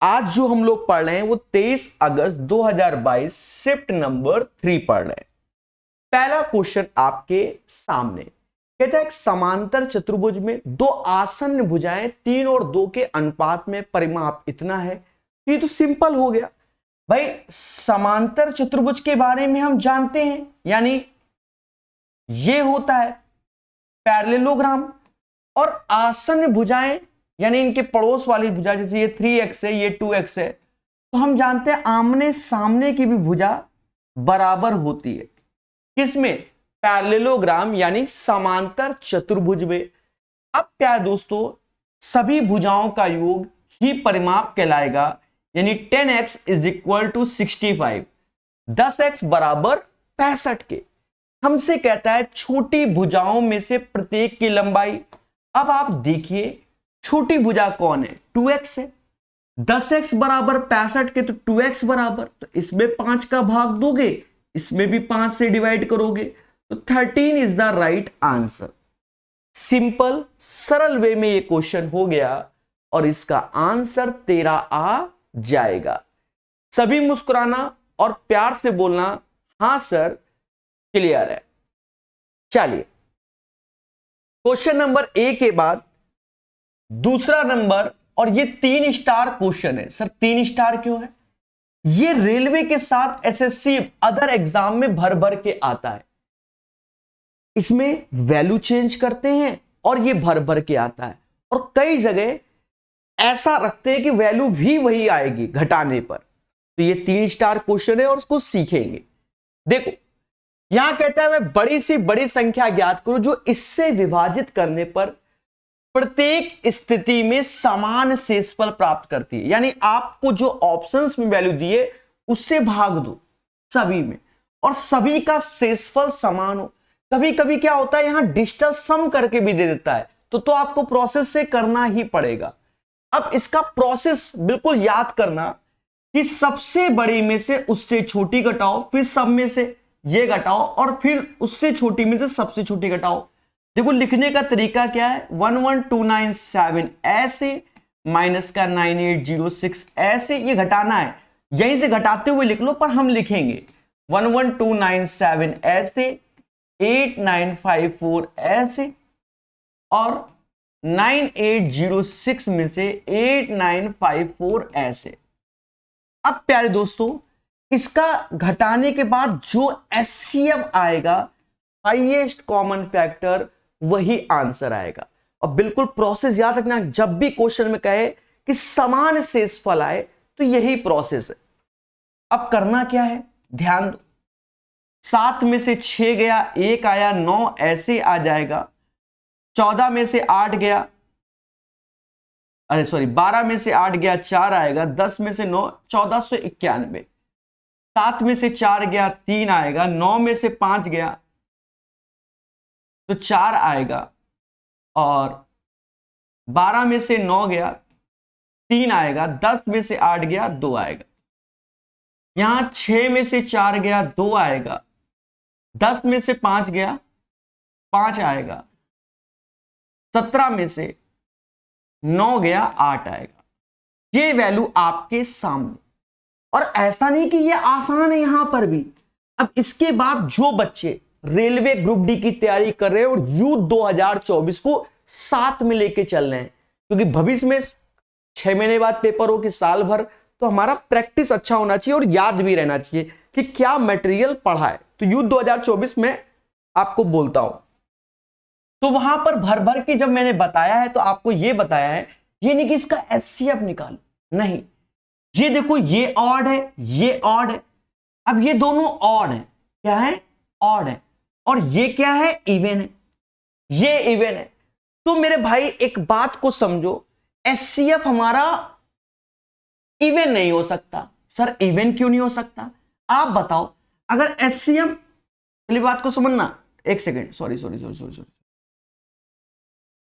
आज जो हम लोग पढ़ रहे हैं वो 23 अगस्त 2022 शिफ्ट नंबर 3 पढ़ रहे हैं। पहला क्वेश्चन आपके सामने कहता है एक समांतर चतुर्भुज में दो आसन्न भुजाएं 3 और 2 के अनुपात में परिमाप इतना है। ये तो सिंपल हो गया भाई। समांतर चतुर्भुज के बारे में हम जानते हैं, यानी ये होता है पैरेललोग्राम, और आसन्न भुजाएं यानी इनके पड़ोस वाली भुजा, जैसे ये 3x है ये 2x है, तो हम जानते हैं आमने सामने की भी भुजा बराबर होती है। किसमें? पैरेललोग्राम यानी समांतर चतुर्भुज में। अब प्यारे दोस्तों, सभी भुजाओं का योग ही परिमाप कहलाएगा, यानी 10x is equal to 65, 10x बराबर 65 के। हमसे कहता है छोटी भुजाओं में से प्रत्येक की लंबाई। अब आप देखिए छोटी भुजा कौन है? 2x है। 10x बराबर 65 के, तो 2x बराबर, तो इसमें 5 का भाग दोगे, इसमें भी 5 से डिवाइड करोगे, तो 13 is the right answer. Simple सरल वे में ये क्वेश्चन हो गया और इसका आंसर 13 आ जाएगा। सभी मुस्कुराना और प्यार से बोलना हां सर, क्लियर है। चलिए क्वेश्चन नंबर ए के बाद दूसरा नंबर, और ये 3 स्टार क्वेश्चन है। सर 3 स्टार क्यों है? ये रेलवे के साथ एसएससी अदर एग्जाम में भर भर के आता है। इसमें वैल्यू चेंज करते हैं और ये भर भर के आता है, और कई जगह ऐसा रखते हैं कि वैल्यू भी वही आएगी घटाने पर। तो ये 3 स्टार क्वेश्चन है और उसको सीखेंगे। देखो यहां कहता है मैं बड़ी से बड़ी संख्या ज्ञात करो जो इससे विभाजित करने पर प्रत्येक स्थिति में समान शेषफल प्राप्त करती है। यानी आपको जो ऑप्शंस में वैल्यू दिए उससे भाग दो सभी में, और सभी का शेषफल समान हो। कभी कभी क्या होता है यहां डिजिटल सम करके भी दे देता है, तो आपको प्रोसेस से करना ही पड़ेगा। अब इसका प्रोसेस बिल्कुल याद करना कि सबसे बड़ी में से उससे छोटी घटाओ, फिर सब में से ये घटाओ, और फिर उससे छोटी में से सबसे छोटी घटाओ। देखो लिखने का तरीका क्या है, 11297 ऐसे माइनस का 9806 ऐसे, ये घटाना है, यहीं से घटाते हुए लिख लो, पर हम लिखेंगे 11297 ऐसे, 8954 ऐसे, और 9806 में से 8954 ऐसे। अब प्यारे दोस्तों, इसका घटाने के बाद जो एचसीएफ आएगा, हाईएस्ट कॉमन फैक्टर, वही आंसर आएगा। और बिल्कुल प्रोसेस याद रखना, जब भी क्वेश्चन में कहे कि समान शेषफल आए तो यही प्रोसेस है। अब करना क्या है, ध्यान दो। 7 में से 6 गया, 1 आया, 9 ऐसे आ जाएगा। 14 में से 8 गया, अरे सॉरी 12 में से 8 गया, 4 आएगा। 10 में से 9, 1491। 7 में से 4 गया, 3 आएगा। 9 में से 5 गया तो 4 आएगा, और 12 में से 9 गया, 3 आएगा। 10 में से 8 गया, 2 आएगा। यहां 6 में से 4 गया, 2 आएगा। 10 में से 5 गया, 5 आएगा। 17 में से 9 गया, 8 आएगा। ये वैल्यू आपके सामने, और ऐसा नहीं कि ये आसान है यहां पर भी। अब इसके बाद जो बच्चे रेलवे ग्रुप डी की तैयारी कर रहे हैं और यूथ 2024 को साथ में लेके चल रहे हैं, क्योंकि भविष्य में 6 महीने बाद पेपर हो कि साल भर, तो हमारा प्रैक्टिस अच्छा होना चाहिए और याद भी रहना चाहिए कि क्या मटेरियल पढ़ा है। तो यूथ 2024 में आपको बोलता हूं, तो वहां पर भर भर के जब मैंने बताया है तो आपको यह बताया है, ये नहीं कि इसका एचसीएफ निकाल, नहीं। ये देखो ये ऑड है, ये ऑड है। अब ये दोनों ऑड है, क्या है? ऑड है। और ये क्या है? इवन है। ये इवन है। तो मेरे भाई एक बात को समझो, एचसीएफ हमारा इवन नहीं हो सकता। सर इवन क्यों नहीं हो सकता? आप बताओ। अगर एचसीएफ, पहली बात को समझना, एक second, sorry sorry sorry sorry sorry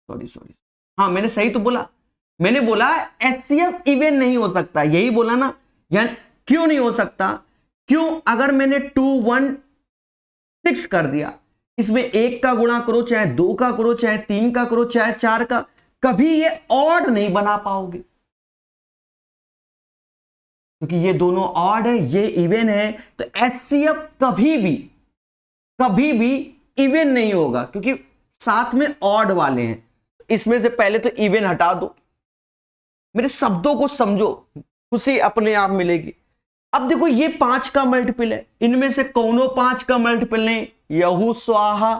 sorry sorry, हाँ मैंने सही तो बोला। मैंने बोला एचसीएफ इवन नहीं हो सकता, यही बोला ना। यानी क्यों नहीं हो सकता? क्यों? अगर मैंने 2 1 6 कर दिया, इसमें 1 का गुणा करो, चाहे 2 का करो, चाहे 3 का करो, चाहे 4 का, कभी ये ऑड नहीं बना पाओगे। क्योंकि ये दोनों ऑड है, ये इवन है, तो एचसीएफ कभी भी इवन नहीं होगा, क्योंकि साथ में ऑड वाले हैं। इसमें से पहले तो इवन हटा दो, मेरे शब्दों को समझो, खुशी अपने आप मिलेगी। अब देखो ये 5 का मल्टीपल है, इनमें से कौनो 5 का मल्टीपल नहीं, यहू स्वाहा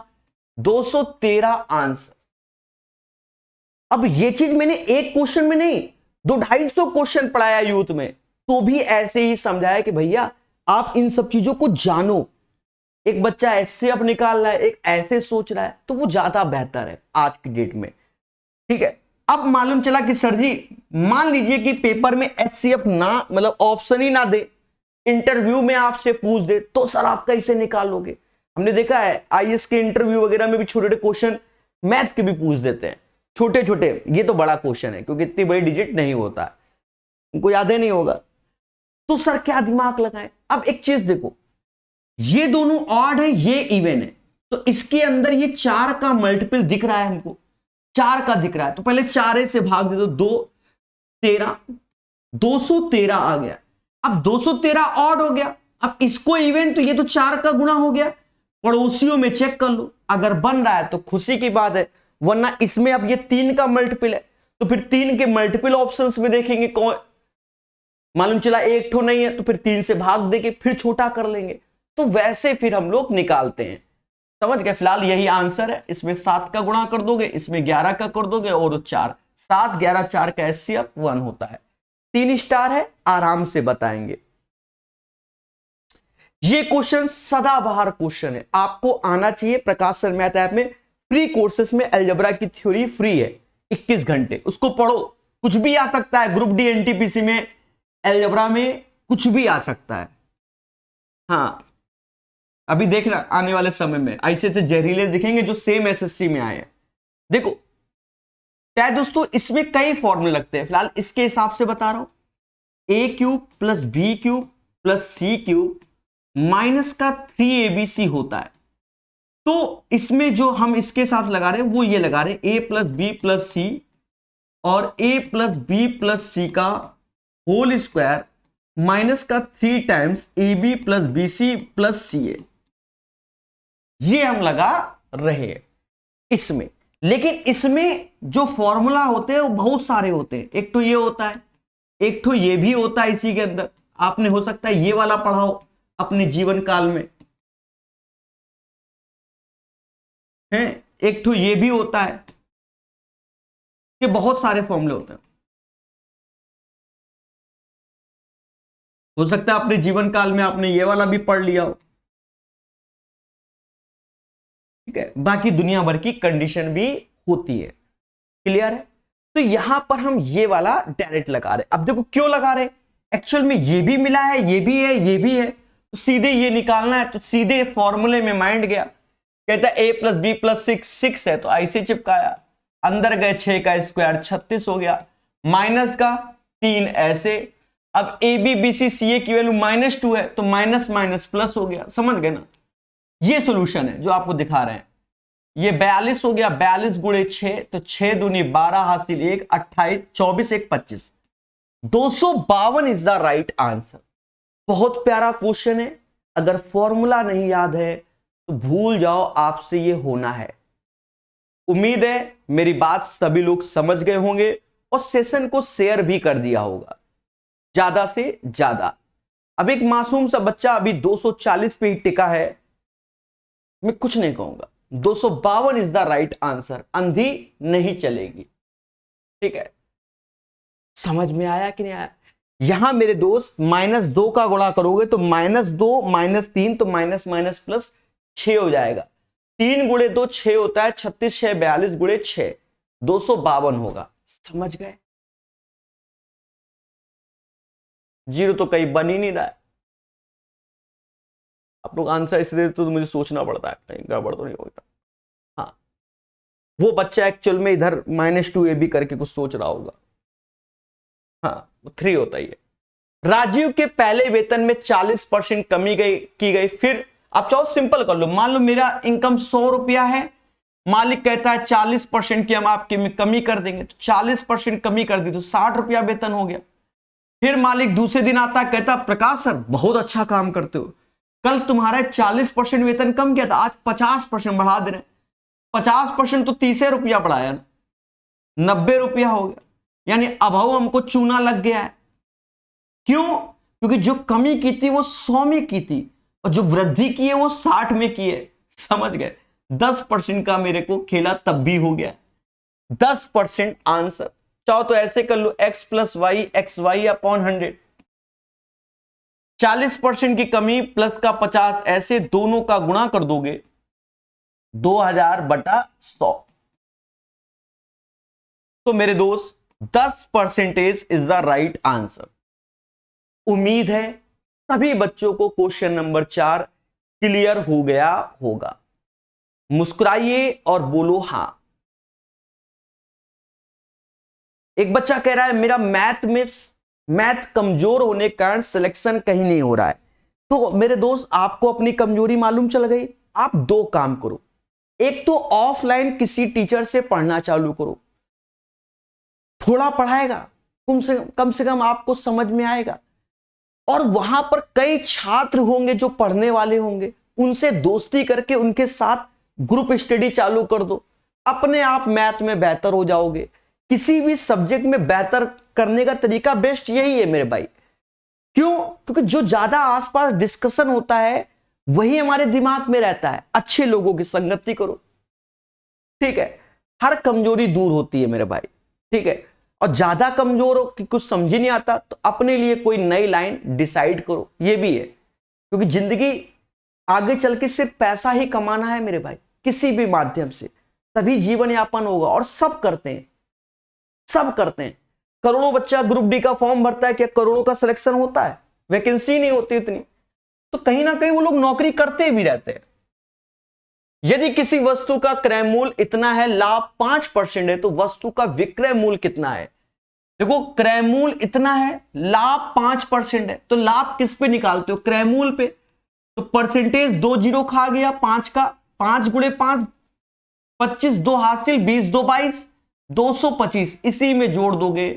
213 आंसर। अब ये चीज मैंने एक क्वेश्चन में नहीं, 200-250 क्वेश्चन पढ़ाया यूथ में, तो भी ऐसे ही समझाया कि भैया आप इन सब चीजों को जानो। एक बच्चा ऐसे अब निकाल रहा है, एक ऐसे सोच रहा है, तो वो ज्यादा बेहतर है आज की डेट में। ठीक है, अब मालूम चला कि सर जी मान लीजिए कि पेपर में एचसीएफ ना, मतलब ऑप्शन ही ना दे, इंटरव्यू में आपसे पूछ दे, तो सर आप कैसे निकालोगे? हमने देखा है आईएएस के इंटरव्यू वगैरह में भी छोटे छोटे क्वेश्चन मैथ के भी पूछ देते हैं, छोटे छोटे। ये तो बड़ा क्वेश्चन है क्योंकि इतनी बड़ी डिजिट नहीं होता है, उनको याद ही नहीं होगा, तो सर क्या दिमाग लगाएं। अब एक चीज देखो, ये दोनों ऑड है, ये इवन है, तो इसके अंदर ये 4 का मल्टीपल दिख रहा है हमको, 4 का दिख रहा है, तो पहले 4 से भाग दे दो, 2 13, 213 आ गया। अब 213 ऑड हो गया, अब इसको इवन, तो ये तो 4 का गुणा हो गया। पड़ोसियों में चेक कर लो, अगर बन रहा है तो खुशी की बात है, वरना इसमें अब ये 3 का मल्टीपल है, तो फिर 3 के मल्टीपल ऑप्शंस में देखेंगे कौन, मालूम चला एक ठो नहीं है, तो फिर 3 से भाग देके फिर छोटा कर लेंगे, तो वैसे फिर हम लोग निकालते हैं। समझ गए? फिलहाल यही आंसर है, इसमें 7 का गुणा कर दोगे, इसमें 11 का कर दोगे, और 4, 7 11 4 का एचसीएफ 1 होता है। 3 स्टार है, आराम से बताएंगे। ये क्वेश्चन सदाबहार क्वेश्चन है, आपको आना चाहिए। प्रकाश सर मैथ ऐप में फ्री कोर्सेस में अलजेब्रा की थ्योरी फ्री है, 21 घंटे, उसको पढ़ो, कुछ भी आ सकता है। ग्रुप डी एनटीपीसी में अलजेब्रा में कुछ भी आ सकता है। हाँ, अभी देखना आने वाले समय में ऐसे ऐसे जहरीले दिखेंगे जो सेम एसएससी में आए हैं। देखो क्या है दोस्तों, इसमें कई फॉर्मूले लगते हैं, फिलहाल इसके हिसाब से बता रहा हूं। A cube plus b cube plus c cube minus का 3abc होता है। तो इसमें जो हम इसके साथ लगा रहे हैं वो ये लगा रहे हैं, a plus b plus c और a plus b plus c का होल स्क्वायर माइनस का 3 times a b plus b c plus c a, ये हम लगा रहे हैं इसमें। लेकिन इसमें जो फॉर्मूला होते हैं वो बहुत सारे होते हैं, एक तो ये होता है, एक तो ये भी होता है इसी के अंदर। आपने हो सकता है ये वाला पढ़ा हो अपने जीवन काल में, है, एक तो ये भी होता है, कि बहुत सारे फॉर्मूले होते हैं। हो सकता है अपने जीवन काल में आपने ये वाला भी पढ़ लिया हो, ठीक है। बाकी दुनिया भर की कंडीशन भी होती है, क्लियर है। तो यहां पर हम ये वाला डायरेक्ट लगा रहे। अब देखो क्यों लगा रहे, एक्चुअल में ये भी मिला है, ये भी है, ये भी है, तो सीधे ये निकालना है, तो सीधे फॉर्मूले में माइंड गया, कहता है ए प्लस बी प्लस 6 है, तो ऐसे चिपकाया, अंदर गए 6 का स्क्वायर 36 हो गया, माइनस का 3 ऐसे। अब ए बी बी सी सी ए की वैल्यू -2 है, तो माइनस माइनस प्लस हो गया, समझ गए ना। ये सॉल्यूशन है जो आपको दिखा रहे हैं। ये 42 हो गया, 42 गुणे 6, तो 6 दूनी 12 हासिल 1, 28, 24 1 25, 252 इज द राइट आंसर। बहुत प्यारा क्वेश्चन है, अगर फॉर्मूला नहीं याद है तो भूल जाओ, आपसे ये होना है। उम्मीद है मेरी बात सभी लोग समझ गए होंगे और सेशन को शेयर भी कर दिया होगा ज्यादा से ज्यादा। अब एक मासूम सा बच्चा अभी 240 पे ही टिका है, मैं कुछ नहीं कहूंगा, 252 इज द राइट आंसर, अंधी नहीं चलेगी, ठीक है। समझ में आया कि नहीं आया? यहां मेरे दोस्त -2 का गुणा करोगे तो -2 -3, तो माइनस माइनस प्लस 6 हो जाएगा। 3 गुणे 2 6 होता है, 36 6 42 गुणे 6 252 होगा। समझ गए? जीरो तो कहीं बन ही नहीं रहा है। आप लोग आंसर इसे देते तो मुझे सोचना पड़ता है कहीं गड़बड़ तो नहीं होता। हाँ, वो बच्चा एक्चुअल में इधर -2ab करके कुछ सोच रहा होगा। हाँ, 3 होता ही है। राजीव के पहले वेतन में 40% कमी की गई। फिर आप चाहो सिंपल कर लो, मान लो मेरा इनकम 100 रुपया है, मालिक कहता है 40% की हम आपकी कमी कर देंगे, तो 40% कमी कर दी तो 60 रुपया वेतन हो गया। फिर मालिक दूसरे दिन आता है, कहता प्रकाश सर बहुत अच्छा काम करते हो, कल तुम्हारा 40% वेतन कम किया था, आज 50% बढ़ा दे रहे। 50% तो 30 रुपया बढ़ाया ना, 90 रुपया हो गया, यानी अभाव हमको चूना लग गया है। क्यों? क्योंकि जो कमी की थी वो 100 में की थी और जो वृद्धि की है वो 60 में की है। समझ गए? 10% का मेरे को खेला तब भी हो गया। 10% आंसर। चाहो तो ऐसे कर लो, x plus y x y upon 100। 40% की कमी प्लस का 50, ऐसे दोनों का गुणा कर दोगे 2000/100। तो मेरे दोस्त 10% इज द राइट आंसर। उम्मीद है सभी बच्चों को क्वेश्चन नंबर 4 क्लियर हो गया होगा। मुस्कुराइए और बोलो हां। एक बच्चा कह रहा है मेरा मैथ कमजोर होने के कारण सिलेक्शन कहीं नहीं हो रहा है। तो मेरे दोस्त आपको अपनी कमजोरी मालूम चल गई। आप दो काम करो, एक तो ऑफलाइन किसी टीचर से पढ़ना चालू करो, थोड़ा पढ़ाएगा, कम से कम आपको समझ में आएगा। और वहां पर कई छात्र होंगे जो पढ़ने वाले होंगे, उनसे दोस्ती करके उनके साथ ग्रुप स्टडी चालू कर दो, अपने आप मैथ में बेहतर हो जाओगे। किसी भी सब्जेक्ट में बेहतर करने का तरीका बेस्ट यही है मेरे भाई। क्यों? क्योंकि जो ज्यादा आसपास डिस्कशन होता है वही हमारे दिमाग में रहता है। अच्छे लोगों की संगति करो, ठीक है? हर कमजोरी दूर होती है मेरे भाई, ठीक है? और ज्यादा कमजोर हो कि कुछ समझ ही नहीं आता तो अपने लिए कोई नई लाइन डिसाइड करो, ये भी है। क्योंकि जिंदगी आगे चल के सिर्फ पैसा ही कमाना है मेरे भाई, किसी भी माध्यम से, तभी जीवन यापन होगा। और सब करते हैं, सब करते हैं। करोड़ों बच्चा ग्रुप डी का फॉर्म भरता है, क्या करोड़ों का सिलेक्शन होता है? वैकेंसी नहीं होती इतनी, तो कहीं ना कहीं वो लोग नौकरी करते भी रहते हैं। यदि किसी वस्तु का क्रय मूल्य इतना है, लाभ 5% है, तो वस्तु का विक्रय मूल्य कितना है? देखो, क्रय मूल्य इतना है, लाभ 5% है, तो लाभ किस पे निकालते हो? क्रय मूल्य पे। तो परसेंटेज 2 जीरो खा गया, 5 का 5 गुणे 5 25, 2 हासिल 20, 2 22, 225, इसी में जोड़ दोगे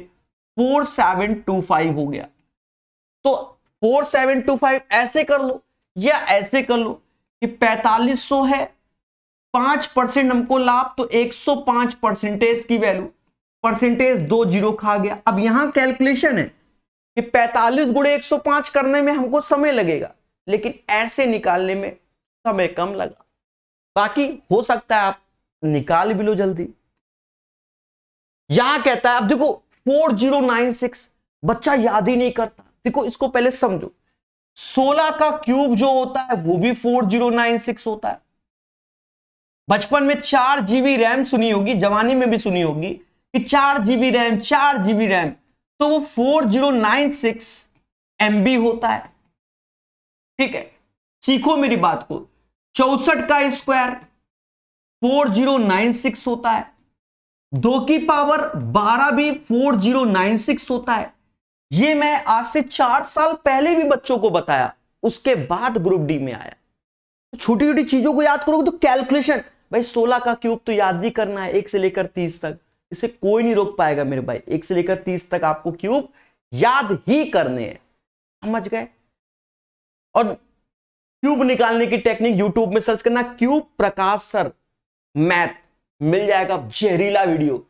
4725 हो गया। तो 4725 ऐसे कर लो या ऐसे कर लो कि 4500 है, 5% हमको लाभ, तो 105 परसेंटेज की वैल्यू, परसेंटेज 2 जीरो खा गया। अब यहां कैलकुलेशन है कि 45 गुणे 105 करने में हमको समय लगेगा, लेकिन ऐसे निकालने में समय कम लगा। बाकी हो सकता है आप निकाल भी लो जल्दी। यहां कहता है, अब देखो 4096 बच्चा याद ही नहीं करता। देखो इसको पहले समझो, 16 का क्यूब जो होता है वो भी 4096 होता है। बचपन में 4 GB रैम सुनी होगी, जवानी में भी सुनी होगी कि 4 GB रैम, 4 GB रैम, तो वो 4096 MB होता है। ठीक है, सीखो मेरी बात को। 64 का स्क्वायर 4096 होता है, 2 की पावर 12 भी 4096 होता है। ये मैं आज से 4 साल पहले भी बच्चों को बताया, उसके बाद ग्रुप डी में आया। छोटी छोटी चीजों को याद करोगे तो कैलकुलेशन, भाई 16 का क्यूब तो याद ही करना है 1 से लेकर 30 तक, इसे कोई नहीं रोक पाएगा मेरे भाई। 1 से लेकर 30 तक आपको क्यूब याद ही करने हैं, समझ गए? और क्यूब निकालने की टेक्निक यूट्यूब में सर्च करना, क्यूब प्रकाश सर मैथ, मिल जाएगा जहरीला वीडियो।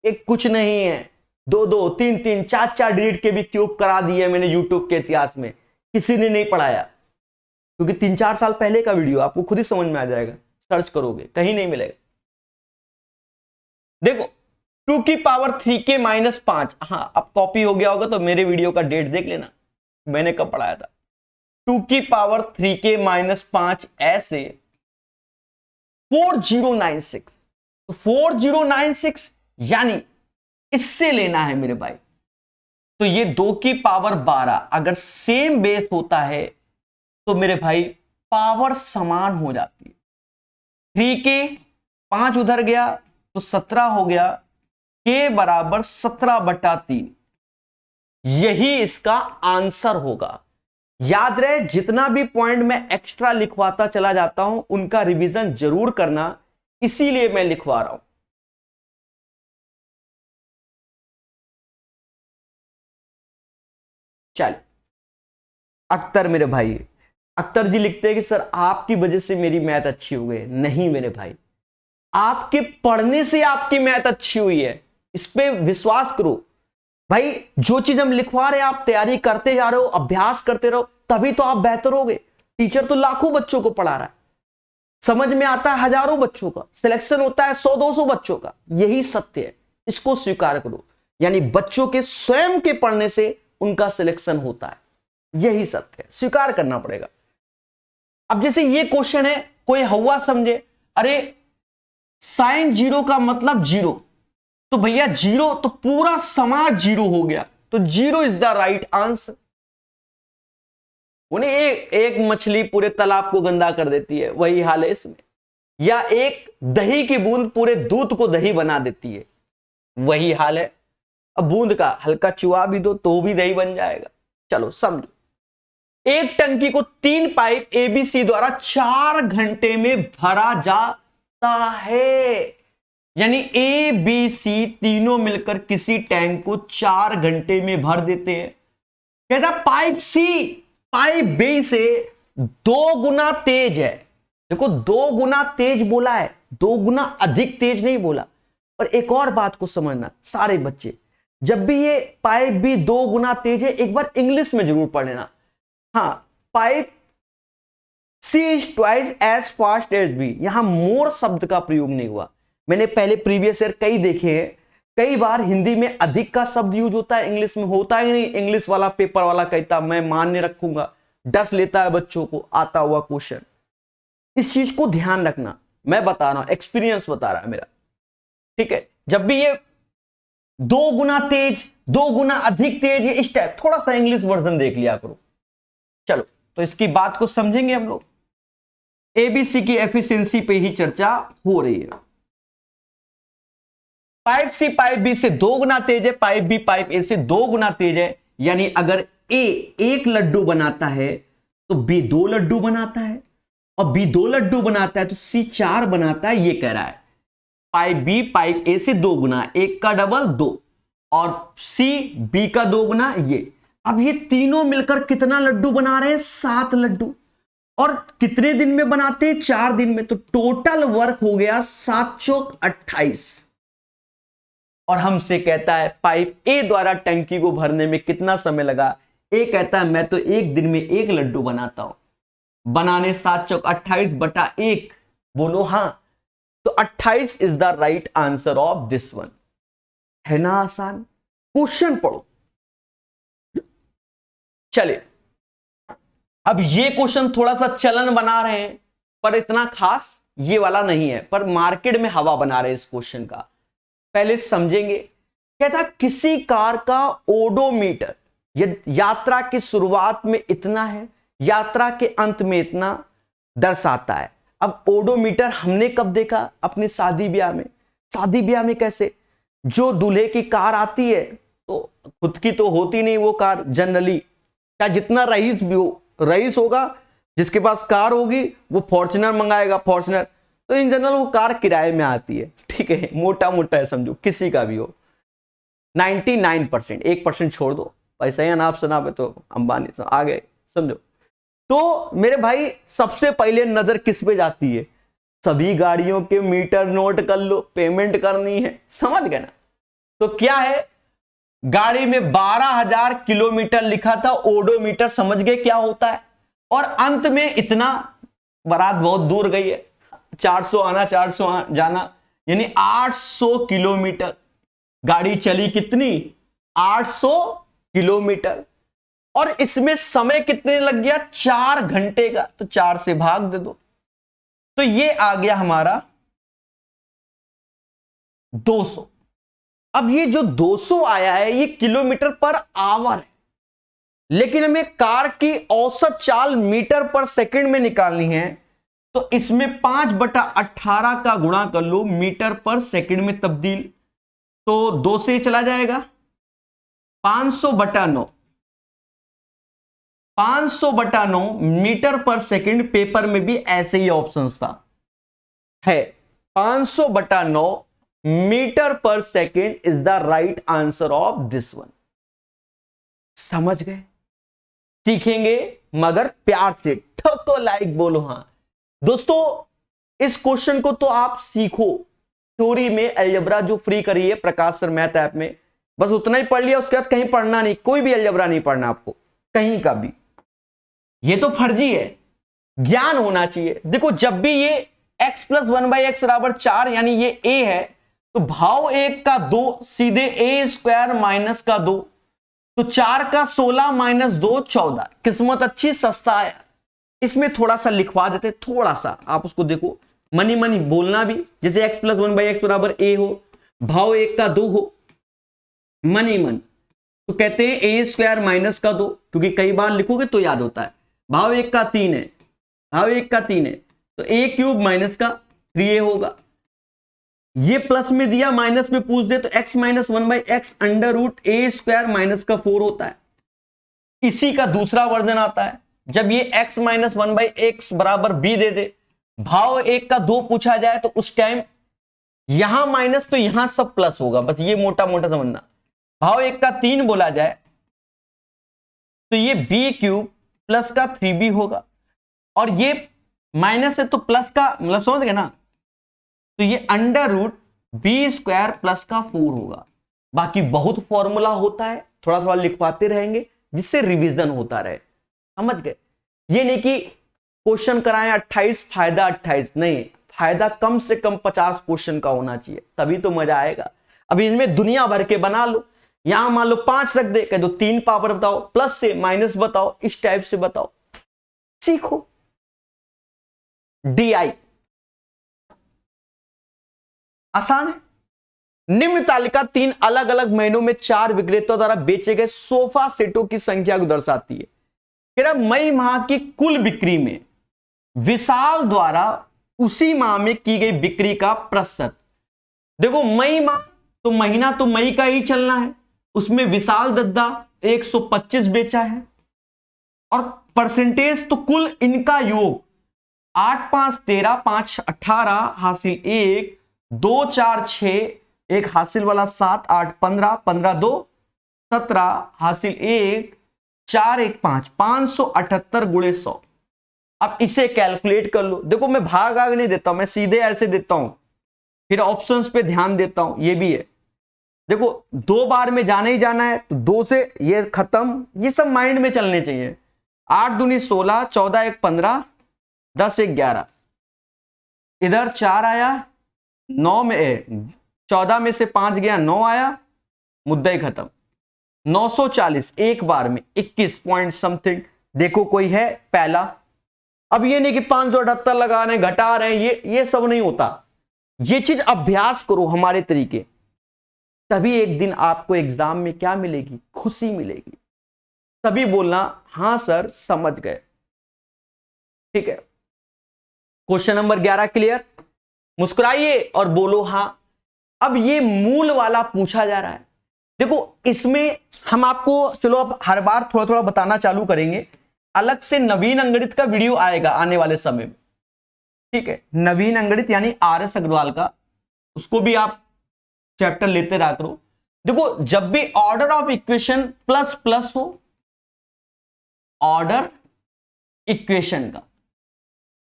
एक कुछ नहीं है, 2-2, 3-3, 4-4 डिजिट के भी क्यूब करा दिए मैंने यूट्यूब के इतिहास में, किसी ने नहीं पढ़ाया। क्योंकि 3-4 साल पहले का वीडियो, आपको खुद ही समझ में आ जाएगा, सर्च करोगे कहीं नहीं मिलेगा। देखो 2 की पावर 3k माइनस 5, हाँ अब कॉपी हो गया होगा तो मेरे वीडियो का डेट देख लेना, मैंने कब पढ़ाया था। 2 की पावर 3k माइनस 5 ऐसे 4096, तो 4096 यानी इससे लेना है मेरे भाई। तो ये 2 की पावर 12 अगर सेम बेस होता है तो मेरे भाई पावर समान हो जाती है। 3k 5 उधर गया तो 17 हो गया, k बराबर 17/3, यही इसका आंसर होगा। याद रहे, जितना भी पॉइंट मैं एक्स्ट्रा लिखवाता चला जाता हूं उनका रिवीजन जरूर करना, इसीलिए मैं लिखवा रहा हूं। चल, अख्तर मेरे भाई, अख्तर जी लिखते हैं कि सर आपकी वजह से मेरी मैथ अच्छी हो गई। नहीं मेरे भाई, आपके पढ़ने से आपकी मैथ अच्छी हुई है, इस पे विश्वास करो भाई। जो चीज हम लिखवा रहे हैं आप तैयारी करते जा रहे हो, अभ्यास करते रहो, तभी तो आप बेहतर होगे। टीचर तो लाखों बच्चों को पढ़ा रहा है, समझ में आता है हजारों बच्चों का, सिलेक्शन होता है 100-200 बच्चों का। यही सत्य है, इसको स्वीकार करो। यानी बच्चों के स्वयं के पढ़ने से उनका सिलेक्शन होता है, यही सत्य है, स्वीकार करना पड़ेगा। अब जैसे ये क्वेश्चन है, कोई हवा समझे, अरे साइन 0 का मतलब 0, तो भैया 0 तो पूरा समाज 0 हो गया, तो 0 इज द राइट आंसर। उन्हें एक मछली पूरे तालाब को गंदा कर देती है, वही हाल है इसमें। या एक दही की बूंद पूरे दूध को दही बना देती है, वही हाल है। अब बूंद का हल्का चुआ भी दो तो भी दही बन जाएगा। चलो समझो, एक टंकी को 3 पाइप एबीसी द्वारा 4 घंटे में भरा जाता है। यानी ए बी सी तीनों मिलकर किसी टैंक को 4 घंटे में भर देते हैं। कहता पाइप सी पाइप बी से 2 गुना तेज है। देखो 2 गुना तेज बोला है, 2 गुना अधिक तेज नहीं बोला। और एक और बात को समझना सारे बच्चे, जब भी ये पाइप बी 2 गुना तेज है, एक बार इंग्लिश में जरूर पढ़ लेना। हाँ, pipe C is twice as fast as B, यहां मोर शब्द का प्रयोग नहीं हुआ। मैंने पहले प्रीवियस ईयर कई देखे हैं, कई बार हिंदी में अधिक का शब्द यूज होता है, इंग्लिश में होता ही नहीं। इंग्लिश वाला पेपर वाला कहता मैं मान्य रखूंगा, डस लेता है बच्चों को आता हुआ क्वेश्चन। इस चीज को ध्यान रखना, मैं बता रहा हूं, एक्सपीरियंस बता रहा है मेरा, ठीक है। जब भी ये 2 गुना तेज, 2 गुना अधिक तेज, ये इस टाइप थोड़ा सा इंग्लिश वर्जन देख लिया करो। चलो तो इसकी बात को समझेंगे हम लोग। एबीसी की एफिशिएंसी पे ही चर्चा हो रही है। पाइप सी पाइप बी से 2 गुना तेज है, पाइप बी पाइप ए से 2 गुना तेज है। यानी अगर ए 1 लड्डू बनाता है तो बी 2 लड्डू बनाता है, और बी 2 लड्डू बनाता है तो सी 4 बनाता है। ये कह रहा है पाइप बी पाइप ए से 2 गुना, 1 का डबल 2, और सी बी का 2 गुना ये। अब ये तीनों मिलकर कितना लड्डू बना रहे हैं? 7 लड्डू। और कितने दिन में बनाते हैं? 4 दिन में। तो टोटल वर्क हो गया 7 चौक 28। और हमसे कहता है पाइप ए द्वारा टंकी को भरने में कितना समय लगा? ए कहता है मैं तो 1 दिन में 1 लड्डू बनाता हूं, बनाने 7 चौक 28 बटा 1। बोलो हां। तो 28 is the right answer of this one. है ना आसान? क्वेश्चन पढ़ो। चलिए, अब ये क्वेश्चन थोड़ा सा चलन बना रहे हैं, पर इतना खास ये वाला नहीं है, पर मार्केट में हवा बना रहे हैं इस क्वेश्चन का। पहले समझेंगे। कहता किसी कार का ओडोमीटर यात्रा की शुरुआत में इतना है, यात्रा के अंत में इतना दर्शाता है। अब ओडोमीटर हमने कब देखा? अपनी शादी ब्याह में। शादी ब्याह में कैसे? जो दूल्हे की कार आती है तो खुद की तो होती नहीं वो कार, जनरली क्या जितना रईस भी हो, रईस होगा जिसके पास कार होगी वो फॉर्च्यूनर मंगाएगा, फॉर्च्यूनर। तो इन जनरल वो कार किराए में आती है, ठीक है, मोटा मोटा है समझो, किसी का भी हो। 99%, 1% छोड़ दो, पैसा ही अनाप शनाप है तो अंबानी आ गए, समझो। तो मेरे भाई सबसे पहले नजर किस पे जाती है? सभी गाड़ियों के मीटर नोट कर लो, पेमेंट करनी है, समझ गए ना। तो क्या है, गाड़ी में 12,000 किलोमीटर लिखा था, ओडोमीटर समझ गए क्या होता है। और अंत में इतना, बारात बहुत दूर गई है, 400 आना 400 जाना, यानी 800 किलोमीटर गाड़ी चली। कितनी? 800 किलोमीटर। और इसमें समय कितने लग गया? 4 घंटे का। तो 4 से भाग दे दो, तो ये आ गया हमारा 200। अब ये जो 200 आया है ये किलोमीटर पर आवर है, लेकिन हमें कार की औसत चाल मीटर पर सेकंड में निकालनी है। तो इसमें 5/18 का गुणा कर लो, मीटर पर सेकंड में तब्दील। तो 2 से चला जाएगा, 500/9, 500/9 मीटर पर सेकंड। पेपर में भी ऐसे ही ऑप्शन था, है 500/9 मीटर पर second is the right answer of this one. समझ गए? सीखेंगे मगर प्यार से। ठोको लाइक, बोलो हाँ। दोस्तों इस क्वेश्चन को तो आप सीखो, थ्योरी में अलजेब्रा जो फ्री करी है प्रकाश सर मैथ ऐप में, बस उतना ही पढ़ लिया, उसके बाद कहीं पढ़ना नहीं, कोई भी अलजेब्रा नहीं पढ़ना आपको कहीं का भी। ये तो फर्जी है, ज्ञान होना चाहिए। देखो जब भी ये x प्लस 1/x बराबर 4 यानी ये a है, तो भाव 1 का 2 सीधे a स्क्वायर माइनस का 2, तो 4 का 16 माइनस 2 14। किस्मत अच्छी, सस्ता आया। इसमें थोड़ा सा लिखवा देते, थोड़ा सा आप उसको देखो, मनी मनी बोलना भी, जैसे x प्लस 1/x बराबर a हो, भाव 1 का 2 हो, मनी मन, तो कहते हैं a स्क्वायर माइनस का 2, क्योंकि कई बार लिखोगे तो याद होता है। भाव 1 का 3 है, भाव 1 का 3 है, तो a क्यूब माइनस का 3a होगा। ये प्लस में दिया, माइनस में पूछ दे तो x minus 1/x under root a square minus का 4 होता है। इसी का दूसरा वर्जन आता है, जब ये x माइनस 1/x बराबर b दे दे, भाव 1 का 2 पूछा जाए, तो उस टाइम यहां माइनस तो यहां सब प्लस होगा, बस ये मोटा मोटा समझना। भाव 1 का 3 बोला जाए तो ये b क्यूब प्लस का 3b होगा, और ये माइनस है तो प्लस का मतलब समझ गए ना, तो ये under root B square plus का 4 होगा। बाकी बहुत फॉर्मूला होता है, थोड़ा थोड़ा लिखवाते रहेंगे जिससे रिवीजन होता रहे, समझ गए। ये नहीं कि क्वेश्चन कराएं 28 फायदा 28, नहीं, फायदा कम से कम 50 क्वेश्चन का होना चाहिए, तभी तो मजा आएगा। अभी इसमें दुनिया भर के बना लो, यहां मान लो 5 रख दे, कह दो 3 पावर बताओ, प्लस से माइनस बताओ, इस टाइप से बताओ, सीखो। DI आसान है। निम्न तालिका 3 अलग अलग महीनों में 4 विक्रेताओं द्वारा बेचे गए सोफा सेटों की संख्या को दर्शाती है। कह रहा मई माह की कुल बिक्री में विशाल द्वारा उसी माह में की गई बिक्री का प्रतिशत। देखो मई माह तो महीना तो मई का ही चलना है, उसमें विशाल दद्दा 125 बेचा है, और परसेंटेज तो कुल इनका योग 8 5 13 5 18 हासिल 1 2 4 6 एक हासिल वाला 7 8 15 15 2 17 हासिल 1 4 1 5 578 गुणे 100। अब इसे कैलकुलेट कर लो। देखो मैं भाग आग नहीं देता हूं, मैं सीधे ऐसे देता हूं, फिर ऑप्शंस पे ध्यान देता हूं, ये भी है। देखो 2 बार में जाना ही जाना है, तो 2 से ये खत्म, ये सब माइंड में चलने चाहिए। 8 दूनी 16, 14 1 15, 10 1 11, इधर 4 आया, 9 में 14 में से 5 गया, 9 आया, मुद्दा ही खत्म। 940 एक बार में 21 पॉइंट समथिंग। देखो कोई है पहला। अब ये नहीं कि 578 लगा रहे हैं, घटा रहे हैं, ये सब नहीं होता। ये चीज अभ्यास करो हमारे तरीके, तभी एक दिन आपको एग्जाम में क्या मिलेगी, खुशी मिलेगी। तभी बोलना हां सर समझ गए। ठीक है, क्वेश्चन नंबर 11 क्लियर। मुस्कुराइए और बोलो हां। अब ये मूल वाला पूछा जा रहा है। देखो इसमें हम आपको चलो अब हर बार थोड़ा थोड़ा बताना चालू करेंगे। अलग से नवीन अंगणित का वीडियो आएगा आने वाले समय में, ठीक है। नवीन अंगणित यानी RS अग्रवाल का, उसको भी आप चैप्टर लेते रहा करो। देखो जब भी order of equation plus plus हो, ऑर्डर इक्वेशन का,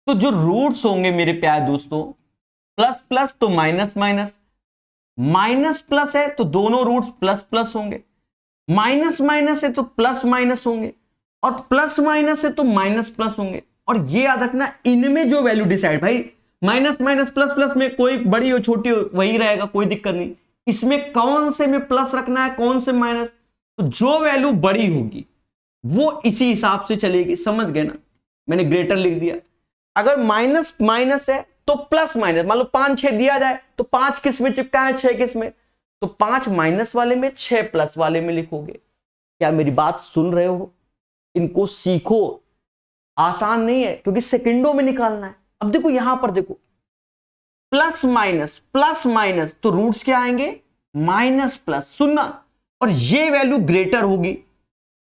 तो जो रूट्स होंगे मेरे प्यारे दोस्तों, प्लस प्लस तो माइनस माइनस, माइनस प्लस है तो दोनों रूट्स प्लस प्लस होंगे, माइनस माइनस है तो प्लस माइनस होंगे, और प्लस माइनस है तो माइनस प्लस होंगे। और ये याद रखना, इनमें जो वैल्यू डिसाइड, भाई माइनस माइनस प्लस प्लस में कोई बड़ी हो छोटी हो वही रहेगा, कोई दिक्कत नहीं। इसमें कौन से में प्लस रखना है, कौन से माइनस, तो जो वैल्यू बड़ी होगी वो इसी हिसाब से चलेगी, समझ गए ना। मैंने ग्रेटर लिख दिया। अगर माइनस माइनस है तो प्लस माइनस, मान लो 5 6 दिया जाए तो 5 किस में चिपका है, 6 किस में, तो 5 माइनस वाले में, 6 प्लस वाले में लिखोगे। क्या मेरी बात सुन रहे हो? इनको सीखो, आसान नहीं है क्योंकि सेकंडों में निकालना है। अब देखो यहां पर देखो, प्लस माइनस तो रूट्स क्या आएंगे, माइनस प्लस, सुनना। और ये वैल्यू ग्रेटर होगी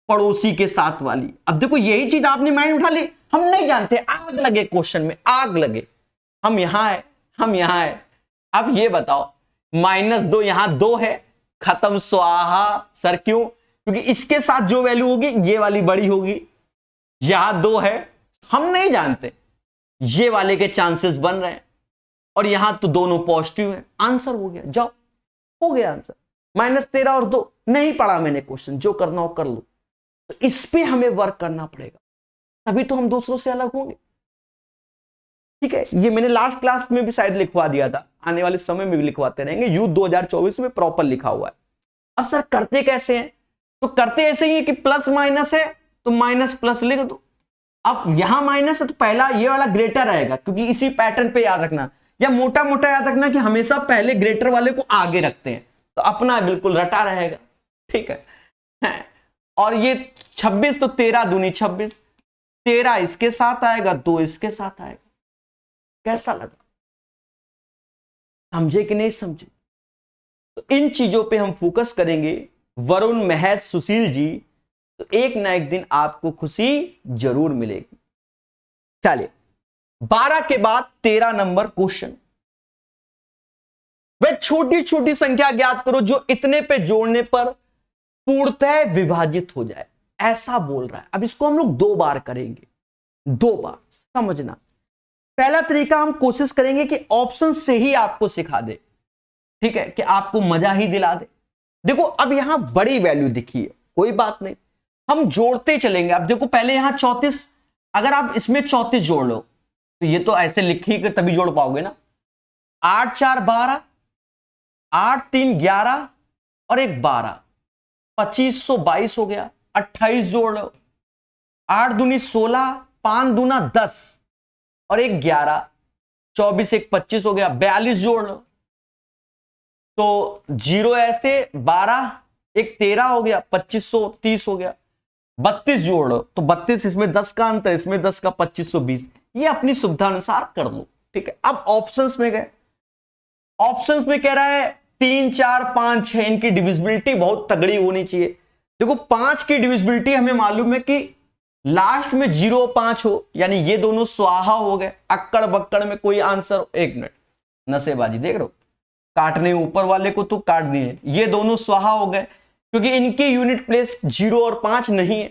पड़ोसी के साथ वाली। अब देखो यही चीज आपने माइंड उठा ली, हम नहीं जानते, आग लगे क्वेश्चन में, आग लगे, हम यहां है, हम यहां है। अब ये बताओ -2 यहां 2 है, खत्म स्वाहा। सर क्यों? क्योंकि इसके साथ जो वैल्यू होगी ये वाली बड़ी होगी। यहां 2 है, हम नहीं जानते, ये वाले के चांसेस बन रहे हैं, और यहां तो दोनों पॉजिटिव है। आंसर हो गया, जाओ, हो गया आंसर। -13 और 2 नहीं पढ़ा मैंने क्वेश्चन, जो करना हो कर लो। तो इस पे हमें वर्क करना पड़ेगा, तभी तो हम दूसरों से अलग होंगे। ठीक है, ये मैंने लास्ट क्लास में भी शायद लिखवा दिया था, आने वाले समय में भी लिखवाते रहेंगे। यूथ 2024 में प्रॉपर लिखा हुआ है। अब सर करते कैसे हैं? तो करते ऐसे ही है कि प्लस माइनस है तो माइनस प्लस लिख दो। अब यहां माइनस है तो पहला ये वाला ग्रेटर आएगा, क्योंकि इसी पैटर्न पे याद रखना, या मोटा मोटा याद रखना कि हमेशा पहले ग्रेटर वाले को आगे रखते हैं, तो अपना बिल्कुल रटा रहेगा। ठीक है, और ये 26 तो 13 दूनी 26, 13 इसके साथ आएगा, 2 इसके साथ आएगा। कैसा लगा? समझे कि नहीं समझे? तो इन चीजों पे हम फोकस करेंगे, वरुण, महज, सुशील जी, तो एक ना एक दिन आपको खुशी जरूर मिलेगी। चलिए 12 के बाद 13 नंबर क्वेश्चन। वह छोटी छोटी संख्या ज्ञात करो जो इतने पे जोड़ने पर पूर्णतः विभाजित हो जाए, ऐसा बोल रहा है। अब इसको हम लोग 2 बार करेंगे, 2 बार समझना। पहला तरीका हम कोशिश करेंगे कि ऑप्शन से ही आपको सिखा दे, ठीक है, कि आपको मजा ही दिला दे। देखो अब यहां बड़ी वैल्यू दिखी है, कोई बात नहीं, हम जोड़ते चलेंगे। अब देखो पहले यहां 34, अगर आप इसमें 34 जोड़ लो तो ये तो ऐसे लिखी के तभी जोड़ पाओगे ना। 8 4 12, 8 3 11 और 1 12, 2522 हो गया। 28 जोड़ लो, 8 दूनी 16, 5 दूना 10 और 1 11, 24 1 25 हो गया। 42 जोड़ लो तो 0 ऐसे 12, 1 13 हो गया, 2530 हो गया। 32 जोड़ लो तो 32, इसमें 10 का अंतर, इसमें 10 का 2520। ये अपनी सुविधा अनुसार कर लो। ठीक है, अब ऑप्शंस में गए। ऑप्शंस में कह रहा है 3 4 5 6, इनकी डिविजिबिलिटी बहुत तगड़ी होनी चाहिए। देखो 5 की डिविजिबिलिटी हमें मालूम है कि लास्ट में 0 5 हो, यानी ये दोनों स्वाहा हो गए। अक्कड़ बक्कड़ में कोई आंसर, 1 मिनट, नशेबाजी देख रहे हो, काटने ऊपर वाले को तो काट दिए, ये दोनों स्वाहा हो गए, क्योंकि इनके यूनिट प्लेस 0 और 5 नहीं है,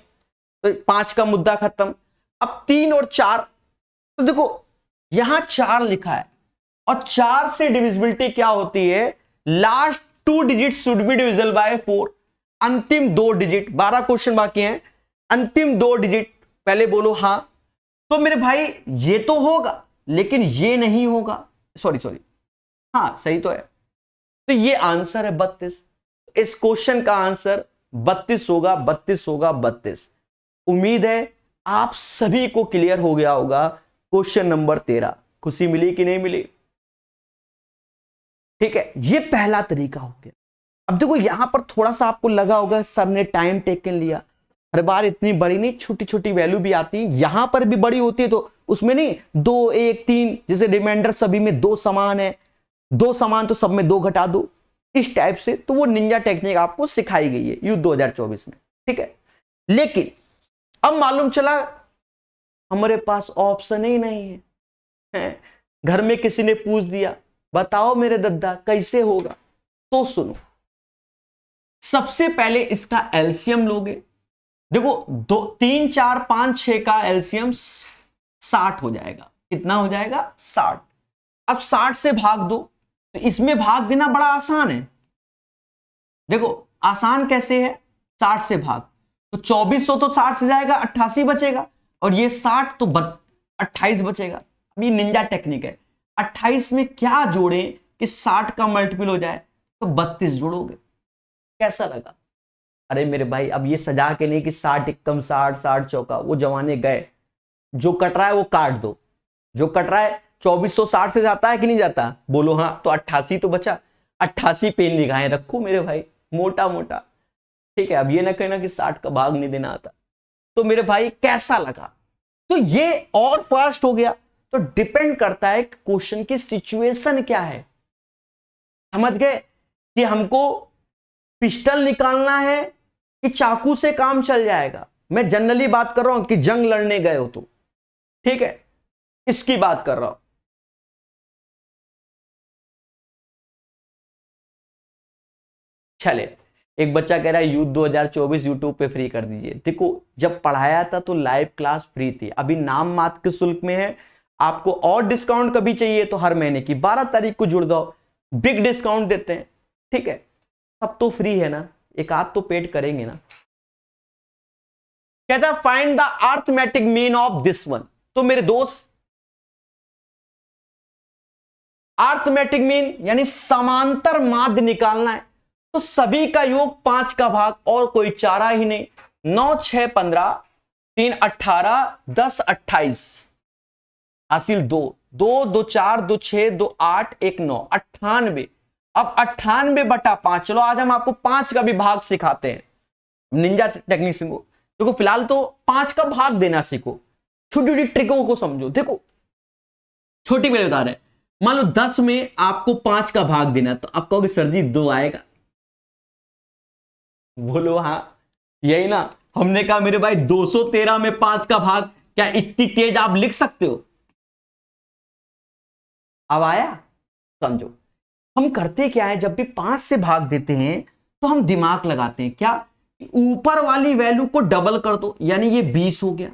तो 5 का मुद्दा खत्म। अब 3 और 4, तो देखो यहां 4 लिखा है, और 4 से डिविजिबिलिटी क्या होती है, last 2 digit should be divisible by 4, अंतिम 2 डिजिट। 12 क्वेश्चन बाकी हैं, अंतिम 2 डिजिट पहले बोलो हाँ। तो मेरे भाई ये तो होगा, लेकिन ये नहीं होगा, सॉरी हाँ सही तो है। तो ये आंसर है 32। इस क्वेश्चन का आंसर 32 होगा, 32 होगा, 32। उम्मीद है आप सभी को क्लियर हो गया होगा क्वेश्चन नंबर 13। खुशी मिली कि नहीं मिली? ठीक है, ये पहला तरीका हो गया। अब देखो यहां पर थोड़ा सा आपको लगा होगा सर ने टाइम टेकन लिया, हर बार इतनी बड़ी नहीं, छोटी छोटी वैल्यू भी आती है, यहां पर भी बड़ी होती है, तो उसमें नहीं 2 1 3, जैसे रिमाइंडर सभी में 2 समान है, 2 समान तो सब में 2 घटा दो, इस टाइप से। तो वो निंजा टेक्निक आपको सिखाई गई है यूथ 2024 में। ठीक है, लेकिन अब मालूम चला हमारे पास ऑप्शन ही नहीं है। घर में किसी ने पूछ दिया बताओ मेरे दद्दा कैसे होगा, तो सुनो, सबसे पहले इसका एलसीएम लोगे। देखो 2 3 4 5 6 का एलसीएम 60 हो जाएगा। कितना हो जाएगा? 60। अब 60 से भाग दो, तो इसमें भाग देना बड़ा आसान है। देखो आसान कैसे है, 60 से भाग, तो 2400 तो 60 से जाएगा, 88 बचेगा, और ये 60 तो 28 बचेगा। अब ये निंजा टेक्निक है, 28 में क्या जोड़े कि 60 का मल्टीपल हो जाए, तो 32 जोड़ोगे। कैसा लगा? अरे मेरे भाई अब ये सजा के नहीं कि 60 एकम 60 60 चौका, वो जमाने गए। जो कट रहा है वो काट दो, जो कट रहा है 2460 से जाता है कि नहीं जाता, बोलो हाँ, तो 88 तो बचा। 88 पेन निगाहें रखो मेरे भाई, मोटा मोटा। ठीक है, अब ये ना कहना कि 60 का भाग नहीं देना आता। तो मेरे भाई कैसा लगा? तो ये और फास्ट हो गया। तो डिपेंड करता है क्वेश्चन की सिचुएशन क्या है, समझ गए, कि हमको पिस्टल निकालना है कि चाकू से काम चल जाएगा। मैं जनरली बात कर रहा हूं कि जंग लड़ने गए हो तो, ठीक है, इसकी बात कर रहा हूं। चले एक बच्चा कह रहा है यूथ 2024 यूट्यूब पे फ्री कर दीजिए। देखो जब पढ़ाया था तो लाइव क्लास फ्री थी, अभी नाम मात्र के शुल्क में है। आपको और डिस्काउंट कभी चाहिए तो हर महीने की 12 तारीख को जुड़ जाओ, बिग डिस्काउंट देते हैं। ठीक है, सब तो फ्री है ना, एक आध तो पेड करेंगे ना। कहता है find the arithmetic mean of this one. तो मेरे दोस्त अर्थमेटिक मीन यानी समांतर माध्य निकालना है, तो सभी का योग 5 का भाग और कोई चारा ही नहीं। 9 6 15, 3 18, 10 28, हासिल 2 2 2 4 2 6 2 8 1 9, 98। अब 98/5, चलो आज हम आपको 5 का भी भाग सिखाते हैं निंजा टेक्निक से। देखो फिलहाल तो 5 का भाग देना सीखो, छोटी छोटी ट्रिकों को समझो। देखो छोटी पहले बता रहे हैं, मान लो 10 में आपको 5 का भाग देना, तो आप कहोगे सर जी 2 आएगा। बोलो हाँ, यही ना। हमने कहा मेरे भाई 213 में 5 का भाग, क्या इतनी तेज आप लिख सकते हो? अब आया? समझो हम करते क्या है, जब भी 5 से भाग देते हैं तो हम दिमाग लगाते हैं क्या, ऊपर वाली वैल्यू को डबल कर दो, यानी ये 20 हो गया,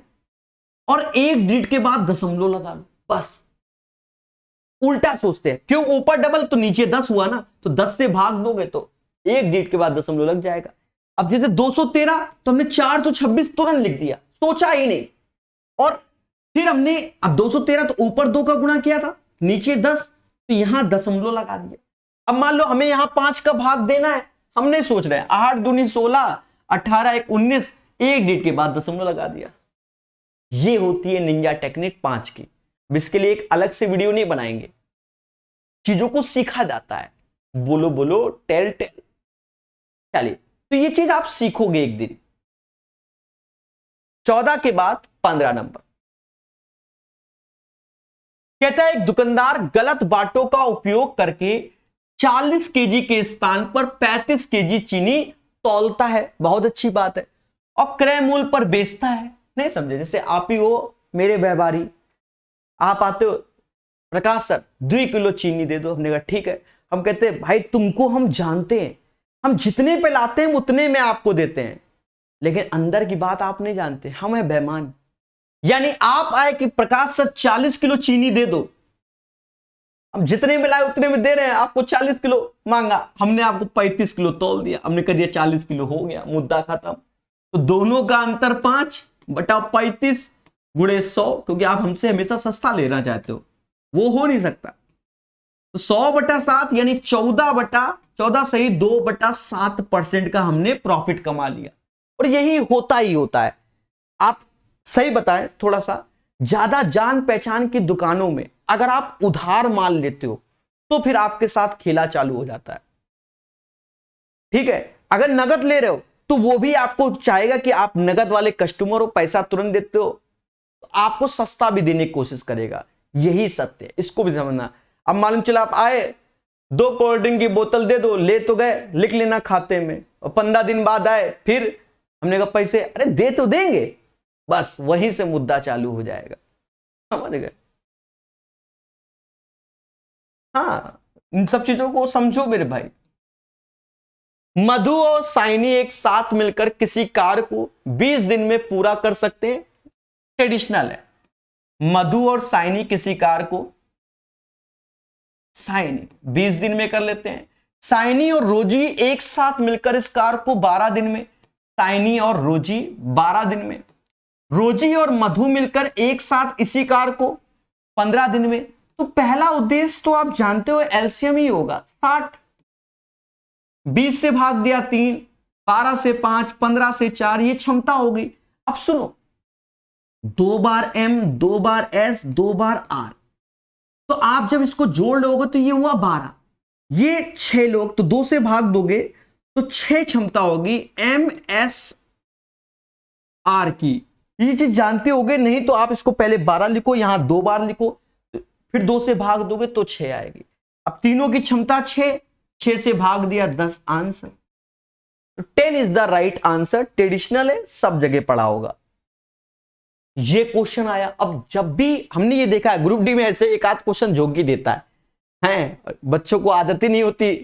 और एक डिजिट के बाद दशमलव लगा लो, बस। उल्टा सोचते हैं, क्यों ऊपर डबल तो नीचे 10 हुआ ना, तो 10 से भाग दोगे तो एक डिजिट के बाद दशमलव लग जाएगा। अब जैसे 213, तो हमने 4 तो 26 तुरंत लिख दिया, सोचा ही नहीं। और फिर हमने अब 213 तो ऊपर 2 का गुणा किया था, नीचे 10, तो यहां दशमलव लगा दिया। अब मान लो हमें यहां 5 का भाग देना है, हम नहीं सोच रहे हैं, 8 दूनी 16, 18 1 19, एक डिजिट के बाद दशमलव लगा दिया। ये होती है निंजा टेक्निक 5 की। इसके लिए एक अलग से वीडियो नहीं बनाएंगे, चीजों को सीखा जाता है। बोलो बोलो टेल टेल। चलिए, तो ये चीज आप सीखोगे एक दिन। 14 के बाद 15 नंबर कहता है एक दुकानदार गलत बाटों का उपयोग करके 40 केजी के स्थान पर 35 केजी चीनी तौलता है, बहुत अच्छी बात है, और क्रय मूल्य पर बेचता है। नहीं समझे? जैसे आप ही हो मेरे व्यापारी, आप आते हो, प्रकाश सर 2 किलो चीनी दे दो। हमने कहा ठीक है। हम कहते हैं भाई तुमको हम जानते हैं, हम जितने पे लाते हैं उतने में आपको देते हैं, लेकिन अंदर की बात आप नहीं जानते, हम है बेईमान। यानी आप आए कि प्रकाश सर 40 किलो चीनी दे दो, हम जितने में लाए उतने में दे रहे हैं, आपको 40 किलो मांगा, हमने आपको 35 किलो तौल दिया, हमने कह दिया 40 किलो हो गया, मुद्दा खत्म। तो दोनों का अंतर 5/35 गुणे 100, क्योंकि आप हमसे हमेशा सस्ता लेना चाहते हो, वो हो नहीं सकता। तो 100/7 यानी 14 सही 2/7% का हमने प्रॉफिट कमा लिया। और यही होता ही होता है। आप सही बताएं, थोड़ा सा ज्यादा जान पहचान की दुकानों में अगर आप उधार माल लेते हो तो फिर आपके साथ खेला चालू हो जाता है। ठीक है, अगर नगद ले रहे हो तो वो भी आपको चाहेगा कि आप नगद वाले कस्टमर हो, पैसा तुरंत देते हो, तो आपको सस्ता भी देने की कोशिश करेगा। यही सत्य है, इसको भी समझना। अब मालूम चला आप आए, 2 कोल्ड ड्रिंक की बोतल दे दो, ले तो गए, लिख लेना खाते में, और 15 दिन बाद आए, फिर हमने कहा पैसे, अरे दे तो देंगे, बस वहीं से मुद्दा चालू हो जाएगा। समझ गए? हाँ, इन सब चीजों को समझो मेरे भाई। मधु और साइनी एक साथ मिलकर किसी कार्य को 20 दिन में पूरा कर सकते हैं, ट्रेडिशनल है। मधु और साइनी किसी कार्य को, साइनी 20 दिन में कर लेते हैं। साइनी और रोजी एक साथ मिलकर इस कार्य को 12 दिन में, साइनी और रोजी 12 दिन में। रोजी और मधु मिलकर एक साथ इसी कार्य को 15 दिन में। तो पहला उद्देश्य तो आप जानते हो एलसीएम ही होगा, 60। 20 से भाग दिया 3, 12 से 5, 15 से 4, ये क्षमता हो गई। अब सुनो, 2 बार M, 2 बार S, 2 बार R, तो आप जब इसको जोड़ लोगे तो ये हुआ 12, ये 6 लोग, तो 2 से भाग दोगे तो 6 क्षमता होगी MSR की। ये चीज जानते होगे, नहीं तो आप इसको पहले 12 लिखो, यहां 2 बार लिखो, फिर 2 से भाग दोगे तो 6 आएगी। अब तीनों की क्षमता 6 से भाग दिया 10, answer 10 is the right answer. Traditional है, सब जगह पढ़ा होगा। ये क्वेश्चन आया। अब जब भी हमने ये देखा है ग्रुप डी में ऐसे एक आध क्वेश्चन जोगी देता है, बच्चों को आदत ही नहीं होती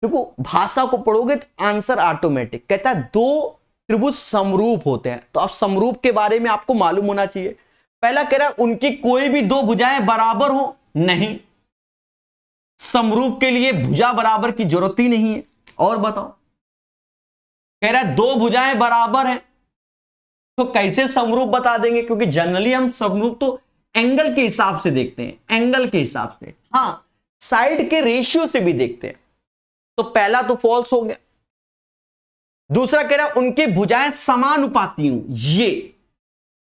देखो भाषा को पढ़ोगे तो आंसर ऑटोमेटिक कहता है दो त्रिभुज समरूप होते हैं, तो अब समरूप के बारे में आपको मालूम होना चाहिए। पहला कह रहा है उनकी कोई भी दो भुजाएं बराबर हो, नहीं, समरूप के लिए भुजा बराबर की जरूरत ही नहीं है। और बताओ, कह रहा है दो भुजाएं बराबर हैं, तो कैसे समरूप बता देंगे, क्योंकि जनरली हम समरूप तो एंगल के हिसाब से देखते हैं, एंगल के हिसाब से, हाँ साइड के रेशियो से भी देखते हैं। तो पहला तो फॉल्स हो गया। दूसरा कह रहा है उनकी भुजाएं समानुपाती हूं,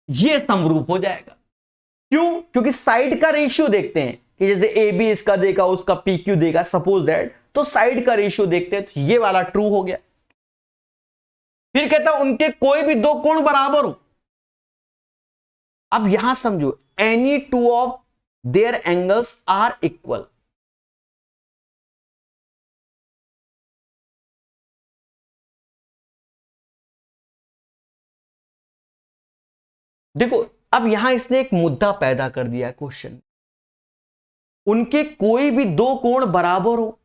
ये समरूप हो जाएगा। क्यों? क्योंकि साइड का रेशियो देखते हैं कि जैसे ए बी इसका देगा, उसका पी क्यू देगा, सपोज दैट, तो साइड का रेशियो देखते हैं, तो ये वाला ट्रू हो गया। फिर कहता है उनके कोई भी दो कोण बराबर हो। अब यहां समझो, any two of their angles are equal. देखो अब यहां इसने एक मुद्दा पैदा कर दिया क्वेश्चन, उनके कोई भी दो कोण बराबर हो,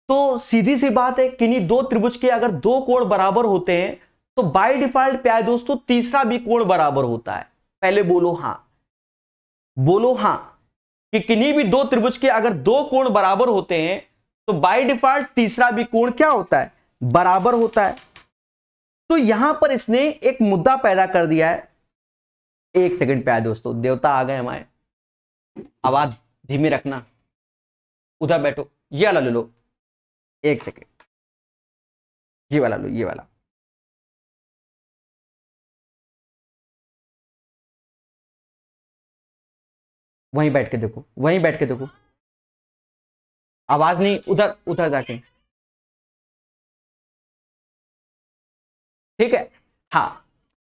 तो सीधी सी बात है किन्हीं दो त्रिभुज के अगर दो कोण बराबर होते हैं तो बाय डिफॉल्ट प्यारे दोस्तों तीसरा भी कोण बराबर होता है। पहले बोलो हां, बोलो हां, कि किन्हीं भी दो त्रिभुज के अगर दो कोण बराबर होते हैं तो बाय डिफॉल्ट तीसरा भी कोण क्या होता है, बराबर होता है। तो यहां पर इसने एक मुद्दा पैदा कर दिया है। एक सेकंड प्यारे दोस्तों, देवता आ गए हमारे, आवाज धीमी रखना, उधर बैठो, ये वाला ले लो, एक सेकेंड, ये वाला लो, ये वाला। वहीं बैठ के देखो, वहीं बैठ के देखो, आवाज नहीं, उधर उधर जाके, ठीक है। हाँ,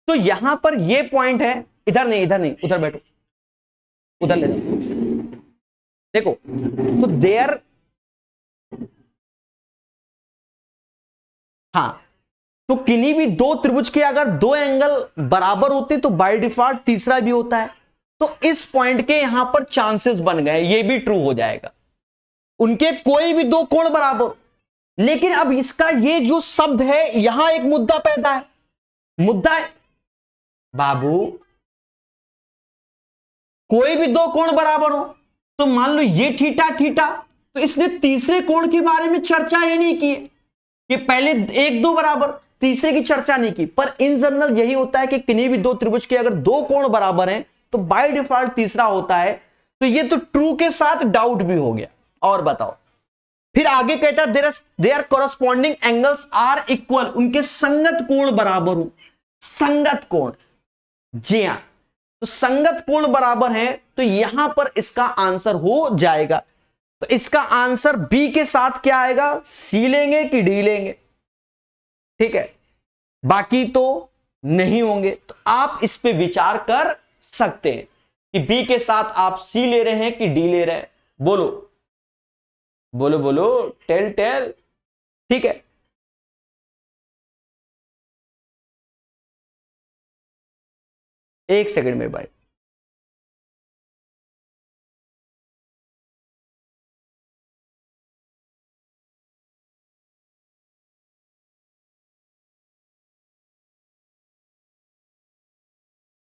तो यहां पर ये पॉइंट है, इधर नहीं, इधर नहीं, उधर बैठो, उधर ले जाओ। देखो तो देयर, हाँ, तो किन्हीं भी दो त्रिभुज के अगर दो एंगल बराबर होते तो बाय डिफॉल्ट तीसरा भी होता है। तो इस पॉइंट के यहां पर चांसेस बन गए, ये भी ट्रू हो जाएगा, उनके कोई भी दो कोण बराबर। लेकिन अब इसका ये जो शब्द है यहां एक मुद्दा पैदा है, मुद्दा है बाबू, कोई भी दो कोण बराबर हो, तो मान लो ये थीटा थीटा, तो इसने तीसरे कोण के बारे में चर्चा ही नहीं की, कि पहले एक दो बराबर, तीसरे की चर्चा नहीं की। पर इन जनरल यही होता है कि किन्हीं भी दो त्रिभुज के अगर दो कोण बराबर हैं तो बाय डिफॉल्ट तीसरा होता है। तो ये तो ट्रू के साथ डाउट भी हो गया। और बताओ, फिर आगे कहता है their corresponding angles are equal, उनके संगत कोण बराबर हो, संगत कोण, जी हां, तो संगत कोण बराबर है, तो यहां पर इसका आंसर हो जाएगा। तो इसका आंसर बी के साथ क्या आएगा, सी लेंगे कि डी लेंगे, ठीक है, बाकी तो नहीं होंगे। तो आप इस पे विचार कर सकते हैं कि बी के साथ आप सी ले रहे हैं कि डी ले रहे हैं। बोलो बोलो बोलो, टेल टेल, ठीक है। एक सेकंड में भाई,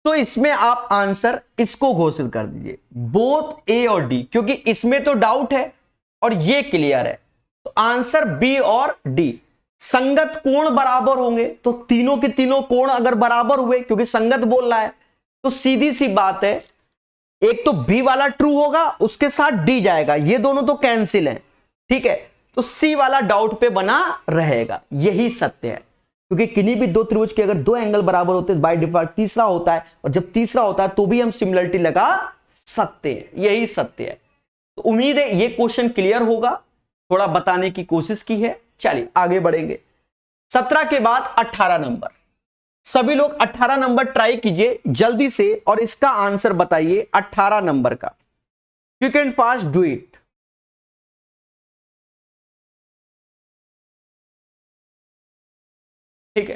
तो इसमें आप आंसर इसको घोषित कर दीजिए, बोथ ए और डी, क्योंकि इसमें तो डाउट है और ये क्लियर है। तो आंसर बी और डी, संगत कोण बराबर होंगे, तो तीनों के तीनों कोण अगर बराबर हुए, क्योंकि संगत बोल रहा है, तो सीधी सी बात है, एक तो बी वाला ट्रू होगा, उसके साथ डी जाएगा, ये दोनों तो कैंसिल हैं, ठीक है। तो सी वाला डाउट पे बना रहेगा, यही सत्य है। क्योंकि किन्हीं भी दो त्रिभुज के अगर दो एंगल बराबर होते हैं बाय डिफॉल्ट तीसरा होता है, और जब तीसरा होता है तो भी हम सिमिलरिटी लगा सकते हैं, यही सत्य है। तो उम्मीद है ये क्वेश्चन क्लियर होगा, थोड़ा बताने की कोशिश की है। चलिए आगे बढ़ेंगे। 17 के बाद 18 नंबर, सभी लोग 18 नंबर ट्राई कीजिए जल्दी से और इसका आंसर बताइए 18 नंबर का। You can fast do it. ठीक है,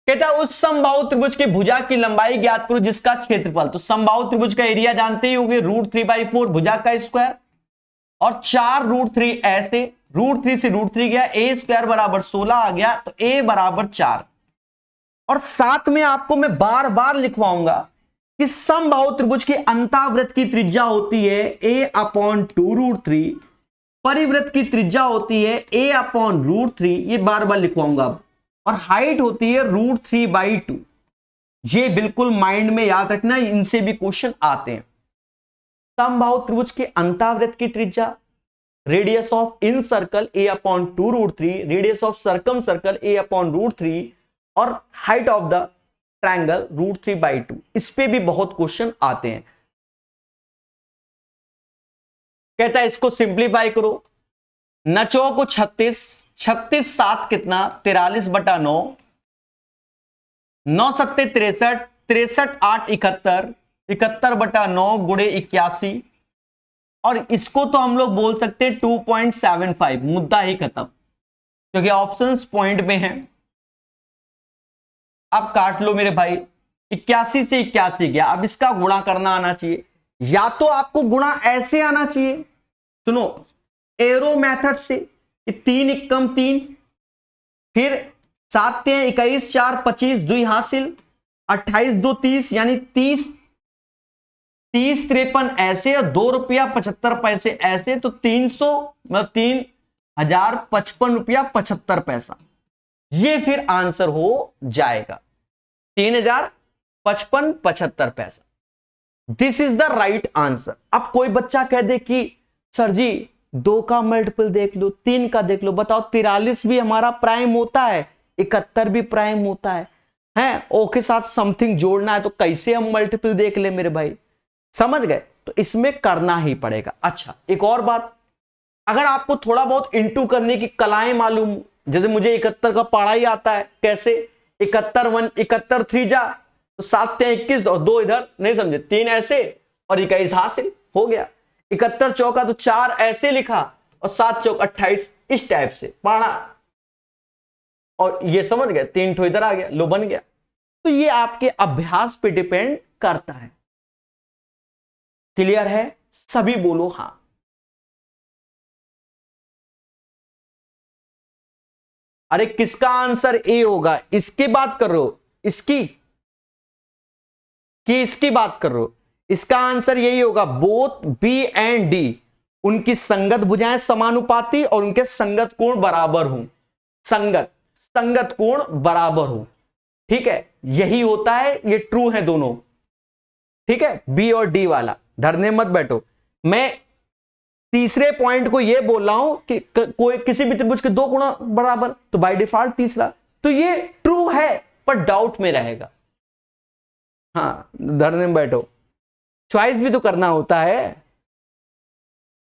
कहता है उस समबाहु त्रिभुज के भुजा की लंबाई ज्ञात करो जिसका क्षेत्रफल, तो समबाहु त्रिभुज का एरिया जानते ही होंगे, √3/4 भुजा का स्क्वायर और 4√3 ऐसे √3 से √3 गया, ए स्क्वायर बराबर 16 आ गया, तो ए बराबर 4। और साथ में आपको मैं बार बार लिखवाऊंगा कि समबाहु त्रिभुज की अंतःवृत्त की त्रिज्या होती है a/2√3, परिवृत्त की त्रिज्या होती है a/√3, ये बार बार लिखवाऊंगा अब, और हाइट होती है √3/2। ये बिल्कुल माइंड में याद रखना, इनसे भी क्वेश्चन आते हैं। समबाहु त्रिभुज के अंतःवृत्त की त्रिज्या, radius of in circle a/2√3, radius of circum circle a/√3, और हाइट ऑफ द ट्रायंगल √3/2। इस पे भी बहुत क्वेश्चन आते हैं। कहता है इसको सिंप्लीफाई करो, नचो को 36, 36 7 कितना 43/9, 9 7 63, 63 8 71, 71/9 गुणे 81, और इसको तो हम लोग बोल सकते हैं 2.75। मुद्दा ही खत्म, क्योंकि ऑप्शंस पॉइंट में है। अब काट लो मेरे भाई, 81 से 81 गया। अब इसका गुणा करना आना चाहिए, या तो आपको गुणा ऐसे आना चाहिए, सुनो, एरो मेथड से, 3 एकम 3, फिर 7 3 21 4 25 2 हासिल, 28 2 30, यानी 30 30 53 ऐसे, और ₹2.75 ऐसे, तो 300 मतलब 3055.75। ये फिर आंसर हो जाएगा 3055.75। This is the right answer. अब कोई बच्चा कह दे कि सर जी 2 का मल्टीपल देख लो, 3 का देख लो, बताओ 43 भी हमारा प्राइम होता है, 71 भी प्राइम होता है, ओ के साथ समथिंग जोड़ना है, तो कैसे हम मल्टीपल देख ले मेरे भाई, समझ गए? तो इसमें करना ही पड़ेगा। अच्छा, एक और बात, अगर आपको थोड़ा बहुत इंटू करने की कलाएं मालूम, जैसे मुझे 71 का पढ़ा ही आता है, कैसे 71 3 जा, तो 7 21, और 2 इधर नहीं समझे, 3 ऐसे और 21 हासिल हो गया। 71 चौका तो 4 ऐसे लिखा, और 7 चौक 28, इस टाइप से पढ़ा, और ये समझ गए, 3 ठो इधर आ गया, लो बन गया। तो ये आपके अभ्यास पे डिपेंड करता है। क्लियर है? सभी बोलो हाँ। अरे किसका आंसर ए होगा? इसकी बात कर रहे हो, इसकी कि इसकी बात कर रहे हो? इसका आंसर यही होगा, बोथ बी एंड डी, उनकी संगत भुजाएं समानुपाती और उनके संगत कोण बराबर हो। संगत कोण बराबर हो, ठीक है, यही होता है, ये ट्रू है दोनों, ठीक है, बी और डी वाला। धरने मत बैठो, मैं तीसरे पॉइंट को ये बोल रहा हूं कि कोई किसी भी त्रिभुज के 2 कोण बराबर, तो बाय डिफॉल्ट तीसरा, तो ये ट्रू है, पर डाउट में रहेगा। हाँ, धरने में बैठो, चॉइस भी तो करना होता है।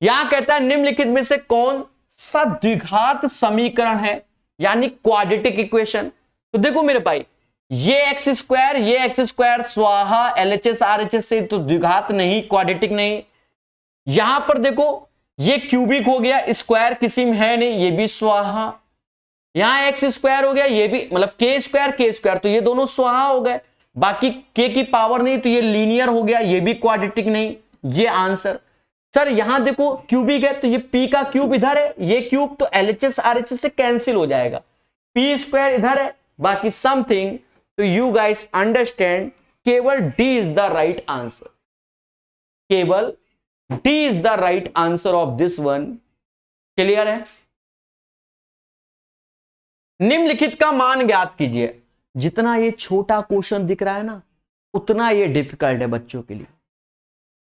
यहां कहता है निम्नलिखित में से कौन सा द्विघात समीकरण है, यानी क्वाड्रेटिक इक्वेशन। तो देखो मेरे भाई, ये एक्स स्क्वायर स्वाहा, एलएचएस आरएचएस से तो द्विघात नहीं, क्वाड्रेटिक नहीं। यहां पर देखो ये क्यूबिक हो गया, स्क्वायर किसी में है नहीं, ये भी स्वाहा। यहां एक्स स्क्वायर हो गया, ये भी, मतलब के स्क्वायर, तो ये दोनों स्वाहा हो गए। बाकी के की पावर नहीं, तो ये लीनियर हो गया, ये भी क्वाड्रेटिक नहीं। ये आंसर। सर यहां देखो क्यूबिक है, तो ये पी का क्यूब इधर है, ये क्यूब तो एलएचएस आरएचएस से कैंसिल हो जाएगा, पी स्क्वायर इधर है, बाकी समथिंग। तो यू गाइस अंडरस्टैंड, केवल D is the right answer, केवल D is the right answer of this one. Clear है? निम्नलिखित का मान ज्ञात कीजिए। जितना ये छोटा क्वेश्चन दिख रहा है ना, उतना ये डिफिकल्ट है बच्चों के लिए।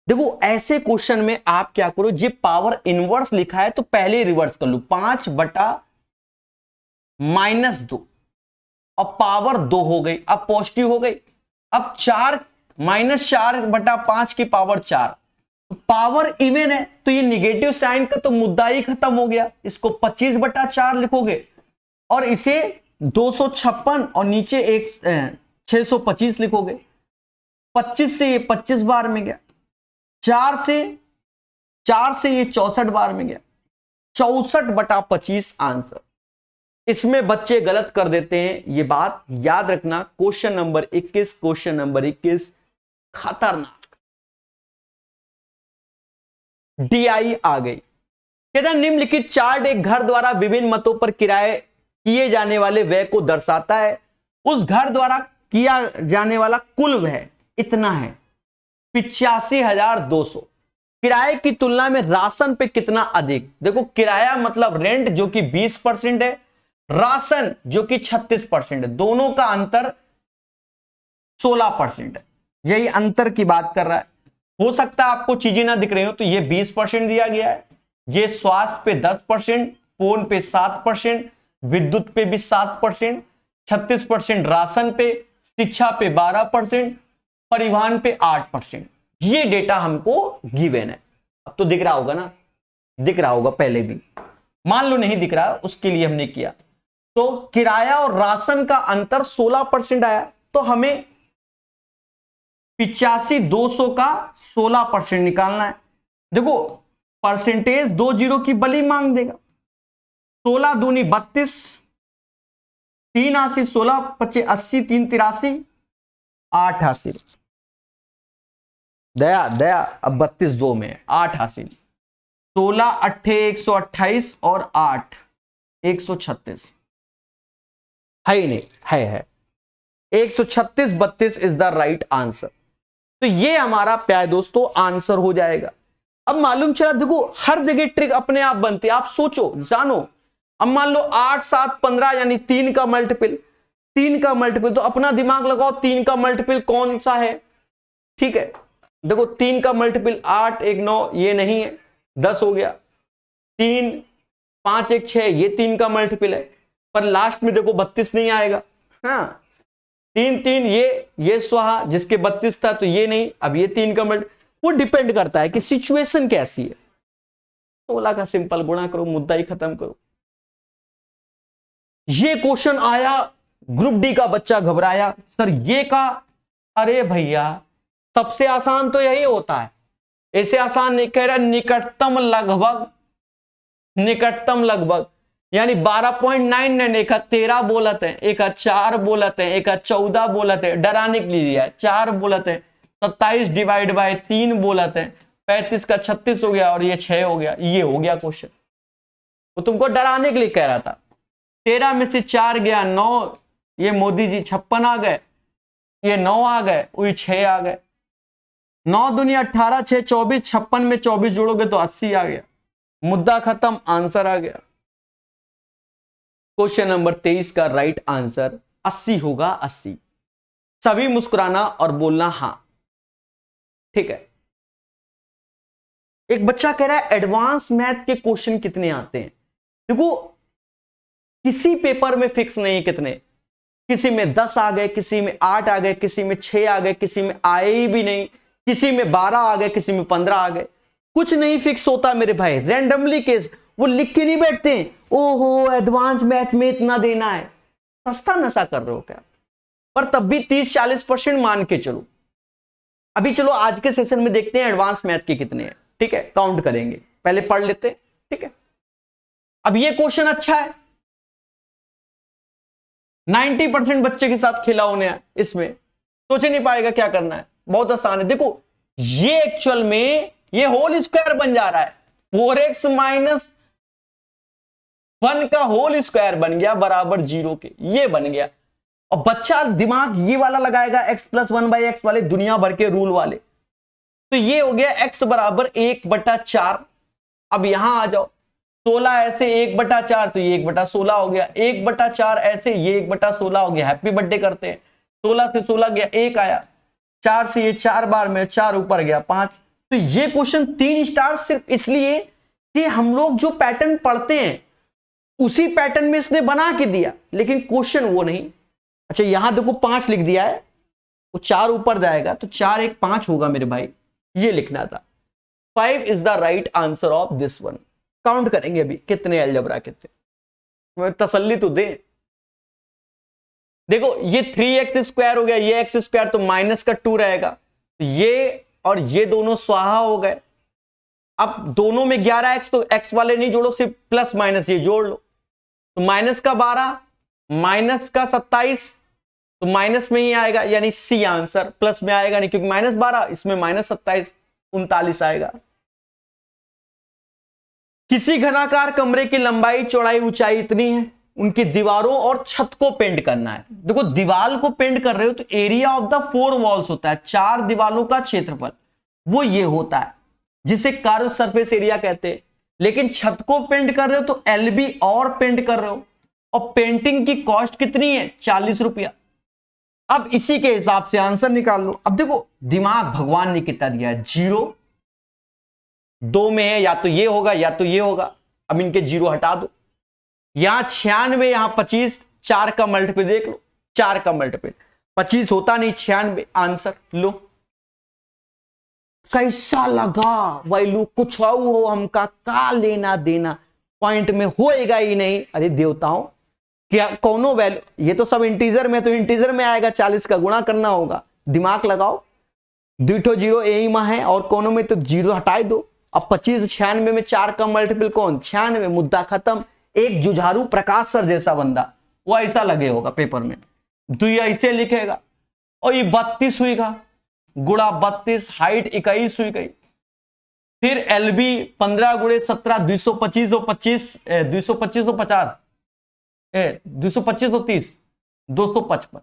देखो ऐसे क्वेश्चन में आप क्या करो, ये पावर इनवर्स लिखा है तो पहले रिवर्स कर लो, 5/-2, अब पावर 2 हो गई, अब पॉजिटिव हो गई। अब 4 -4/5 की पावर 4, पावर इवन है, तो ये निगेटिव साइन का तो मुद्दा ही खत्म हो गया। इसको 25/4 लिखोगे, और इसे 256 और नीचे एक 625 लिखोगे। 25 से ये 25 बार में गया, 4 से ये 64 बार में गया, 64/25 आंसर। इसमें बच्चे गलत कर देते हैं, ये बात याद रखना। क्वेश्चन नंबर 21 खतरनाक, DI आ गई। कहता है निम्नलिखित चार्ट एक घर द्वारा विभिन्न मतों पर किराए किए जाने वाले व्यय को दर्शाता है। उस घर द्वारा किया जाने वाला कुल व्यय इतना है 85,200। किराए की तुलना में राशन पे कितना अधिक। देखो किराया मतलब रेंट जो कि 20% है, राशन जो कि 36% है, दोनों का अंतर 16% है। यही अंतर की बात कर रहा है। हो सकता है आपको चीजें ना दिख रही हो, तो ये 20% दिया गया है, ये स्वास्थ्य पे 10%, फोन पे 7%, विद्युत पे भी 7%, 36% राशन पे, शिक्षा पे 12%, परिवहन पे 8%। ये डेटा हमको गिवन है। अब तो दिख रहा होगा ना, दिख रहा होगा पहले भी, मान लो नहीं दिख रहा, उसके लिए हमने किया। तो किराया और राशन का अंतर 16% आया, तो हमें 85,200 का 16% निकालना है। देखो परसेंटेज 2 जीरो की बली मांग देगा। 16 दूनी 32, 3 80, 16 25 80, 3 83, 8 हासिल। दया दया अब 32 2 में 8 हासिल। 16 अट्ठे 128 और 8 136 है ही नहीं, है 136 32 इज द राइट आंसर। तो ये हमारा प्यारे दोस्तों आंसर हो जाएगा। अब मालूम चला, देखो हर जगह ट्रिक अपने आप बनती है, आप सोचो जानो। अब मान लो 8 7 15 यानी 3 का मल्टीपल, 3 का मल्टीपल, तो अपना दिमाग लगाओ 3 का मल्टीपल कौन सा है। ठीक है, देखो 3 का मल्टीपल 8 1 9 ये नहीं है, 10 हो गया। 3 5 1 6 ये 3 का मल्टीपल है, पर लास्ट में देखो 32 नहीं आएगा। हाँ 3 3 ये स्वाहा जिसके 32 था, तो ये नहीं। अब ये 3 का मल्टीपल, वो डिपेंड करता है कि सिचुएशन कैसी है। 16 का सिंपल गुणा करो, मुद्दा ही खत्म करो। ये क्वेश्चन आया, ग्रुप डी का बच्चा घबराया, सर ये का। अरे भैया सबसे आसान तो यही होता है, ऐसे आसान नहीं कह रहा, निकटतम लगभग, निकटतम लगभग यानी 12.99। एक 13 बोलत है, एक 4 बोलत है, एक 14 बोलत है, डराने के लिए दिया है 4 बोलत है। 27 डिवाइड बाय 3 बोलत है, 35 का 36 हो गया और ये 6 हो गया। ये हो गया क्वेश्चन, वो तुमको डराने के लिए कह रहा था। 13 में से 4 गया 9, ये मोदी जी 56 आ गए, ये 9 आ गए, वही 6 आ गए। 9 दुनिया 18, 6 24, 56 में 24 जोड़ोगे तो 80 आ गया। मुद्दा खत्म, आंसर आ गया। क्वेश्चन नंबर 23 का राइट आंसर 80 होगा, 80। सभी मुस्कुराना और बोलना हां। ठीक है, एक बच्चा कह रहा है एडवांस मैथ के क्वेश्चन कितने आते हैं। देखो किसी पेपर में फिक्स नहीं है कितने, किसी में 10 आ गए, किसी में 8 आ गए, किसी में 6 आ गए, किसी में आए ही भी नहीं, किसी में 12 आ गए, किसी में 15 आ गए। कुछ नहीं फिक्स होता मेरे भाई, रैंडमली केस। वो लिख के नहीं बैठते हैं ओहो एडवांस मैथ में इतना देना है। सस्ता नशा कर रहे हो क्या। पर तब भी 30-40% मान के चलो। अभी चलो आज के सेशन में देखते हैं एडवांस मैथ के कितने हैं। ठीक है, काउंट करेंगे, पहले पढ़ लेते हैं। ठीक है, अब ये क्वेश्चन अच्छा है, 90% बच्चे के साथ खेला होने इसमें सोच नहीं पाएगा क्या करना है, बहुत आसान है। देखो ये एक्चुअल में ये होल स्क्वायर बन जा रहा है, 4x माइनस 1 का होल स्क्वायर बन गया बराबर 0 के, ये बन गया। और बच्चा दिमाग ये वाला लगाएगा x प्लस 1/x वाले दुनिया भर के रूल वाले। तो ये हो गया x बराबर 1/4। अब यहां आ जाओ, 16 ऐसे 1/4, तो ये 1/16 हो गया। 1/4 ऐसे ये 1/16 हो गया। हैप्पी बर्थडे करते हैं। 16 से 16 गया 1 आया, 4 से ये 4 बार में 4 ऊपर गया 5। तो ये क्वेश्चन 3 स्टार सिर्फ इसलिए कि हम लोग जो पैटर्न पढ़ते हैं उसी पैटर्न में इसने बना के दिया, लेकिन क्वेश्चन वो नहीं। अच्छा यहां देखो 5 लिख दिया है, वो 4 ऊपर जाएगा तो 4 1 5 होगा मेरे भाई, ये लिखना था। 5 is the right answer of this one. Count करेंगे अभी कितने अलजेब्रा कितने, तसल्ली तो दे। देखो ये 3x स्क्वायर हो गया, ये x स्क्वायर तो माइनस का 2 रहेगा, ये और ये दोनों स्वाहा हो गए। अब दोनों में 11x, तो x वाले नहीं जोड़ो, सिर्फ प्लस माइनस ये जोड़ लो। तो माइनस का 12 माइनस का 27, तो माइनस में ही आएगा यानी सी आंसर। प्लस में आएगा नहीं क्योंकि माइनस 12, इसमें माइनस 27 39 आएगा। किसी घनाकार कमरे की लंबाई चौड़ाई ऊंचाई इतनी है, उनकी दीवारों और छत को पेंट करना है। देखो दीवार को पेंट कर रहे हो तो एरिया ऑफ द 4 वॉल्स होता है, 4 दीवारों का क्षेत्रफल, वो ये होता है जिसे कर्व सरफेस एरिया कहते हैं। लेकिन छत को पेंट कर रहे हो तो एलबी और पेंट कर रहे हो, और पेंटिंग की कॉस्ट कितनी है, 40 रुपया। अब इसी के हिसाब से आंसर निकाल लो। अब देखो दिमाग भगवान ने कितना दिया है, 0 2 में है, या तो ये होगा या तो ये होगा। अब इनके 0 हटा दो, यहां 96, यहां 25, 4 का मल्टीपल देख लो, 4 का मल्टीपल 25 होता नहीं, 96 आंसर लो। कैसा लगा वैल्यू, कुछ हो हमका का लेना देना, पॉइंट में होएगा ही नहीं। अरे देवताओं, क्या कोनो वैल्यू, ये तो सब इंटीजर में, तो इंटीजर में आएगा, 40 का गुणा करना होगा, दिमाग लगाओ। 2 0 यही मां है, और कोनो में तो 0 हटाए दो। अब 25 96 में 4 का मल्टीपल कौन, 96, मुद्दा खत्म। एक जुझारू प्रकाश सर जैसा बंदा, वो ऐसा लगे होगा पेपर में, तो ये ऐसे लिखेगा, और ये 32 हुई का गुणा 32, हाइट 21 हुई गई। फिर एलबी 15 गुणे 17, 225 और 25, 225 तो 50, 225 तो 30, 255,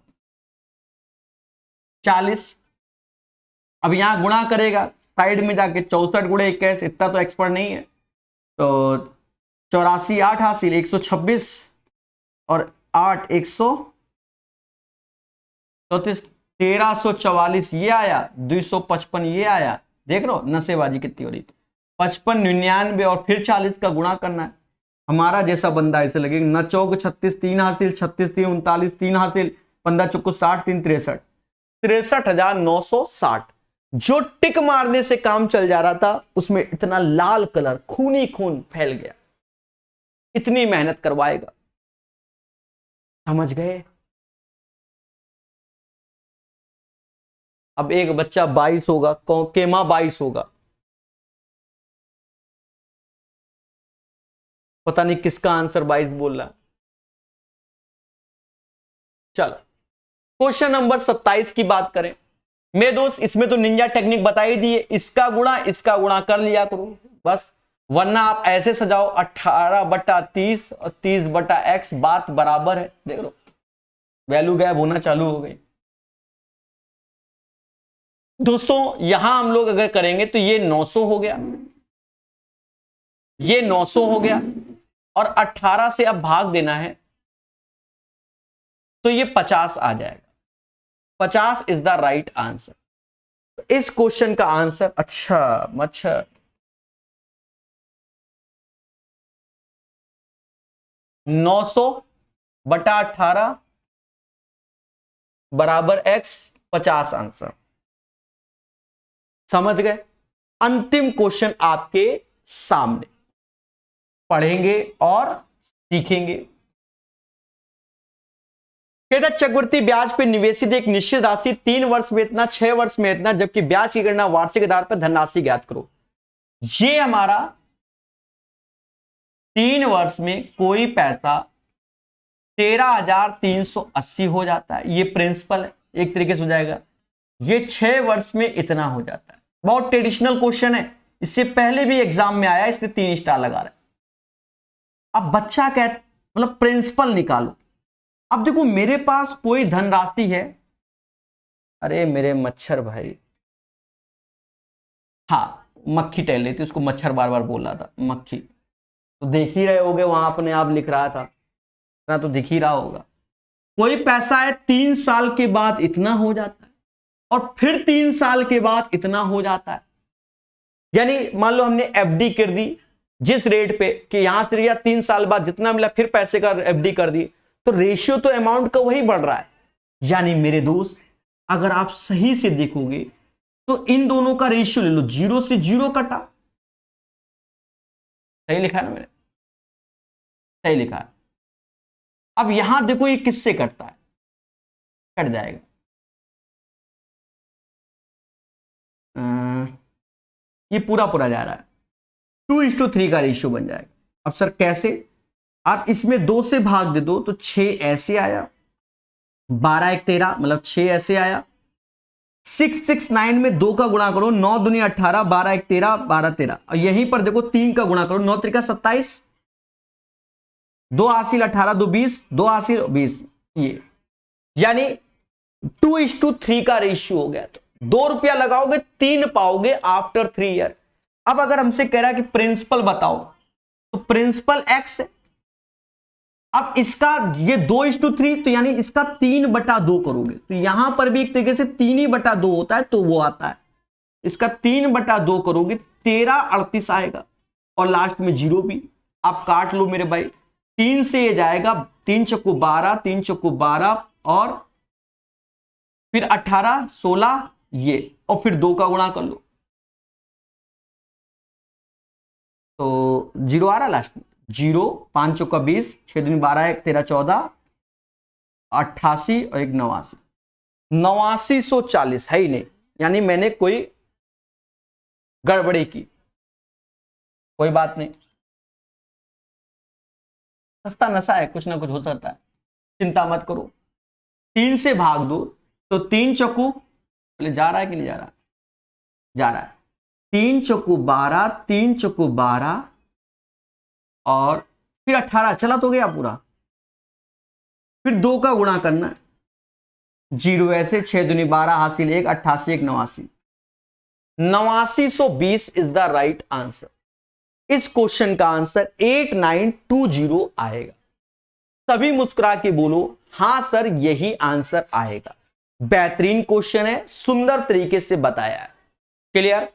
40। अब यहां गुणा करेगा साइड में जाके, 64 गुणे 21, इतना तो एक्सपर्ट नहीं है, तो 84 8 हासिल, 126 और 8 134, 1344 ये आया, 255 ये आया। देख लो नशेबाजी कितनी हो रही, 55 99 और फिर 40 का गुणा करना है। हमारा जैसा बंदा ऐसे लगेगा, न चौक 36 3 हासिल, 36 3 39 3 हासिल, 15 चौको 60 3 63, 63,960। जो टिक मारने से काम चल जा रहा था उसमें इतना लाल कलर खूनी खून फैल गया। इतनी मेहनत करवाएगा, समझ गए। अब एक बच्चा 22 होगा, केमा 22 होगा, पता नहीं किसका आंसर 22 बोल रहा। चलो क्वेश्चन नंबर 27 की बात करें। मेरे दोस्त इसमें तो निंजा टेक्निक बताई दी है, इसका गुणा कर लिया करो बस, वरना आप ऐसे सजाओ 18/30 और 30/x, बात बराबर है। देख लो वैल्यू गायब होना चालू हो गई। दोस्तों यहां हम लोग अगर करेंगे तो ये 900 हो गया, ये 900 हो गया, और 18 से अब भाग देना है तो ये 50 आ जाएगा। 50 इज द राइट आंसर। इस क्वेश्चन का आंसर, अच्छा मच्छर, 900/18 बराबर x, 50 आंसर। समझ गए। अंतिम क्वेश्चन आपके सामने, पढ़ेंगे और सीखेंगे। कहता चक्रवृद्धि ब्याज पर निवेशित एक निश्चित राशि 3 वर्ष में इतना, 6 वर्ष में इतना, जबकि ब्याज की गणना वार्षिक आधार पर धनराशि ज्ञात करो। ये हमारा 3 वर्ष में कोई पैसा 13,380 हो जाता है, ये प्रिंसिपल है, एक तरीके से हो जाएगा। ये 6 वर्ष में इतना हो जाता है। बहुत ट्रेडिशनल क्वेश्चन है, इससे पहले भी एग्जाम में आया, इसलिए 3 स्टार लगा रहे। अब बच्चा कह, मतलब प्रिंसिपल निकालो। अब देखो मेरे पास कोई धनराशि है, अरे मेरे मच्छर भाई, हाँ मक्खी टहल रही थी, उसको मच्छर बार बार बोल रहा था, मक्खी तो देख ही रहे होगे, वहां अपने आप लिख रहा था ना, तो दिख ही रहा होगा। कोई पैसा है 3 साल के बाद इतना हो जाता है, और फिर 3 साल के बाद इतना हो जाता है। यानी मान लो हमने एफडी कर दी जिस रेट पे कि यहां से लिया, 3 साल बाद जितना मिला फिर पैसे का एफडी कर दी, तो रेशियो तो अमाउंट का वही बढ़ रहा है। यानी मेरे दोस्त अगर आप सही से देखोगे तो इन दोनों का रेशियो ले लो, 0 से 0 कटा, सही लिखा है ना मैंने, सही लिखा है। अब यहां देखो ये किससे कटता है, कट जाएगा, ये पूरा पूरा जा रहा है, 2:3 का रेशियो बन जाएगा। अब सर कैसे, आप इसमें 2 से भाग दे दो तो 6 ऐसे आया, 12 1 13 मतलब 6 ऐसे आया, 669 में 2 का गुणा करो, 9 दूनी 18, 12 1 13, 12 13, और यहीं पर देखो 3 का गुणा करो, 9 त्रिका 27, 2 हासिल 18, 2 20, 2 हासिल 20, ये यानी 2:3 का रेशियो हो गया। तो 2 रुपया लगाओगे 3 पाओगे आफ्टर 3 ईयर। अब अगर हमसे कह रहा है कि प्रिंसिपल बताओ, तो प्रिंसिपल x है। अब इसका ये 2:3, तो यानी इसका 3/2 करोगे, तो यहां पर भी एक तरीके से 3/2 होता है, तो वो आता है। इसका 3/2 करोगे 1338 आएगा, और लास्ट में 0 भी। आप काट लो मेरे भाई, 3 से ये जाएगा, 3 चक्कू 12, 3 चक्कू 12, और फिर 18 16 ये, और फिर 2 का गुणा कर लो, तो 0 आ रहा लास्ट में, 0, 5 चौका 20, 6 दूनी 12, 1 13 14, 88 और 1 89, 8940 है ही नहीं, यानी मैंने कोई गड़बड़ी की। कोई बात नहीं, सस्ता नशा है, कुछ ना कुछ हो सकता है, चिंता मत करो। 3 से भाग दो, तो 3 चक्कू, बोले जा रहा है कि नहीं जा रहा, जा रहा है, 3 चक्कू 12, 3 चक्कू 12, और फिर 18, चला तो गया पूरा, फिर 2 का गुणा करना, 0 ऐसे, 6 दूनी 12, हासिल 1, 88 1 89, 8920 इज द राइट आंसर। इस क्वेश्चन का आंसर 8920 आएगा। सभी मुस्कुरा के बोलो हां सर यही आंसर आएगा। बेहतरीन क्वेश्चन है, सुंदर तरीके से बताया है। क्लियर?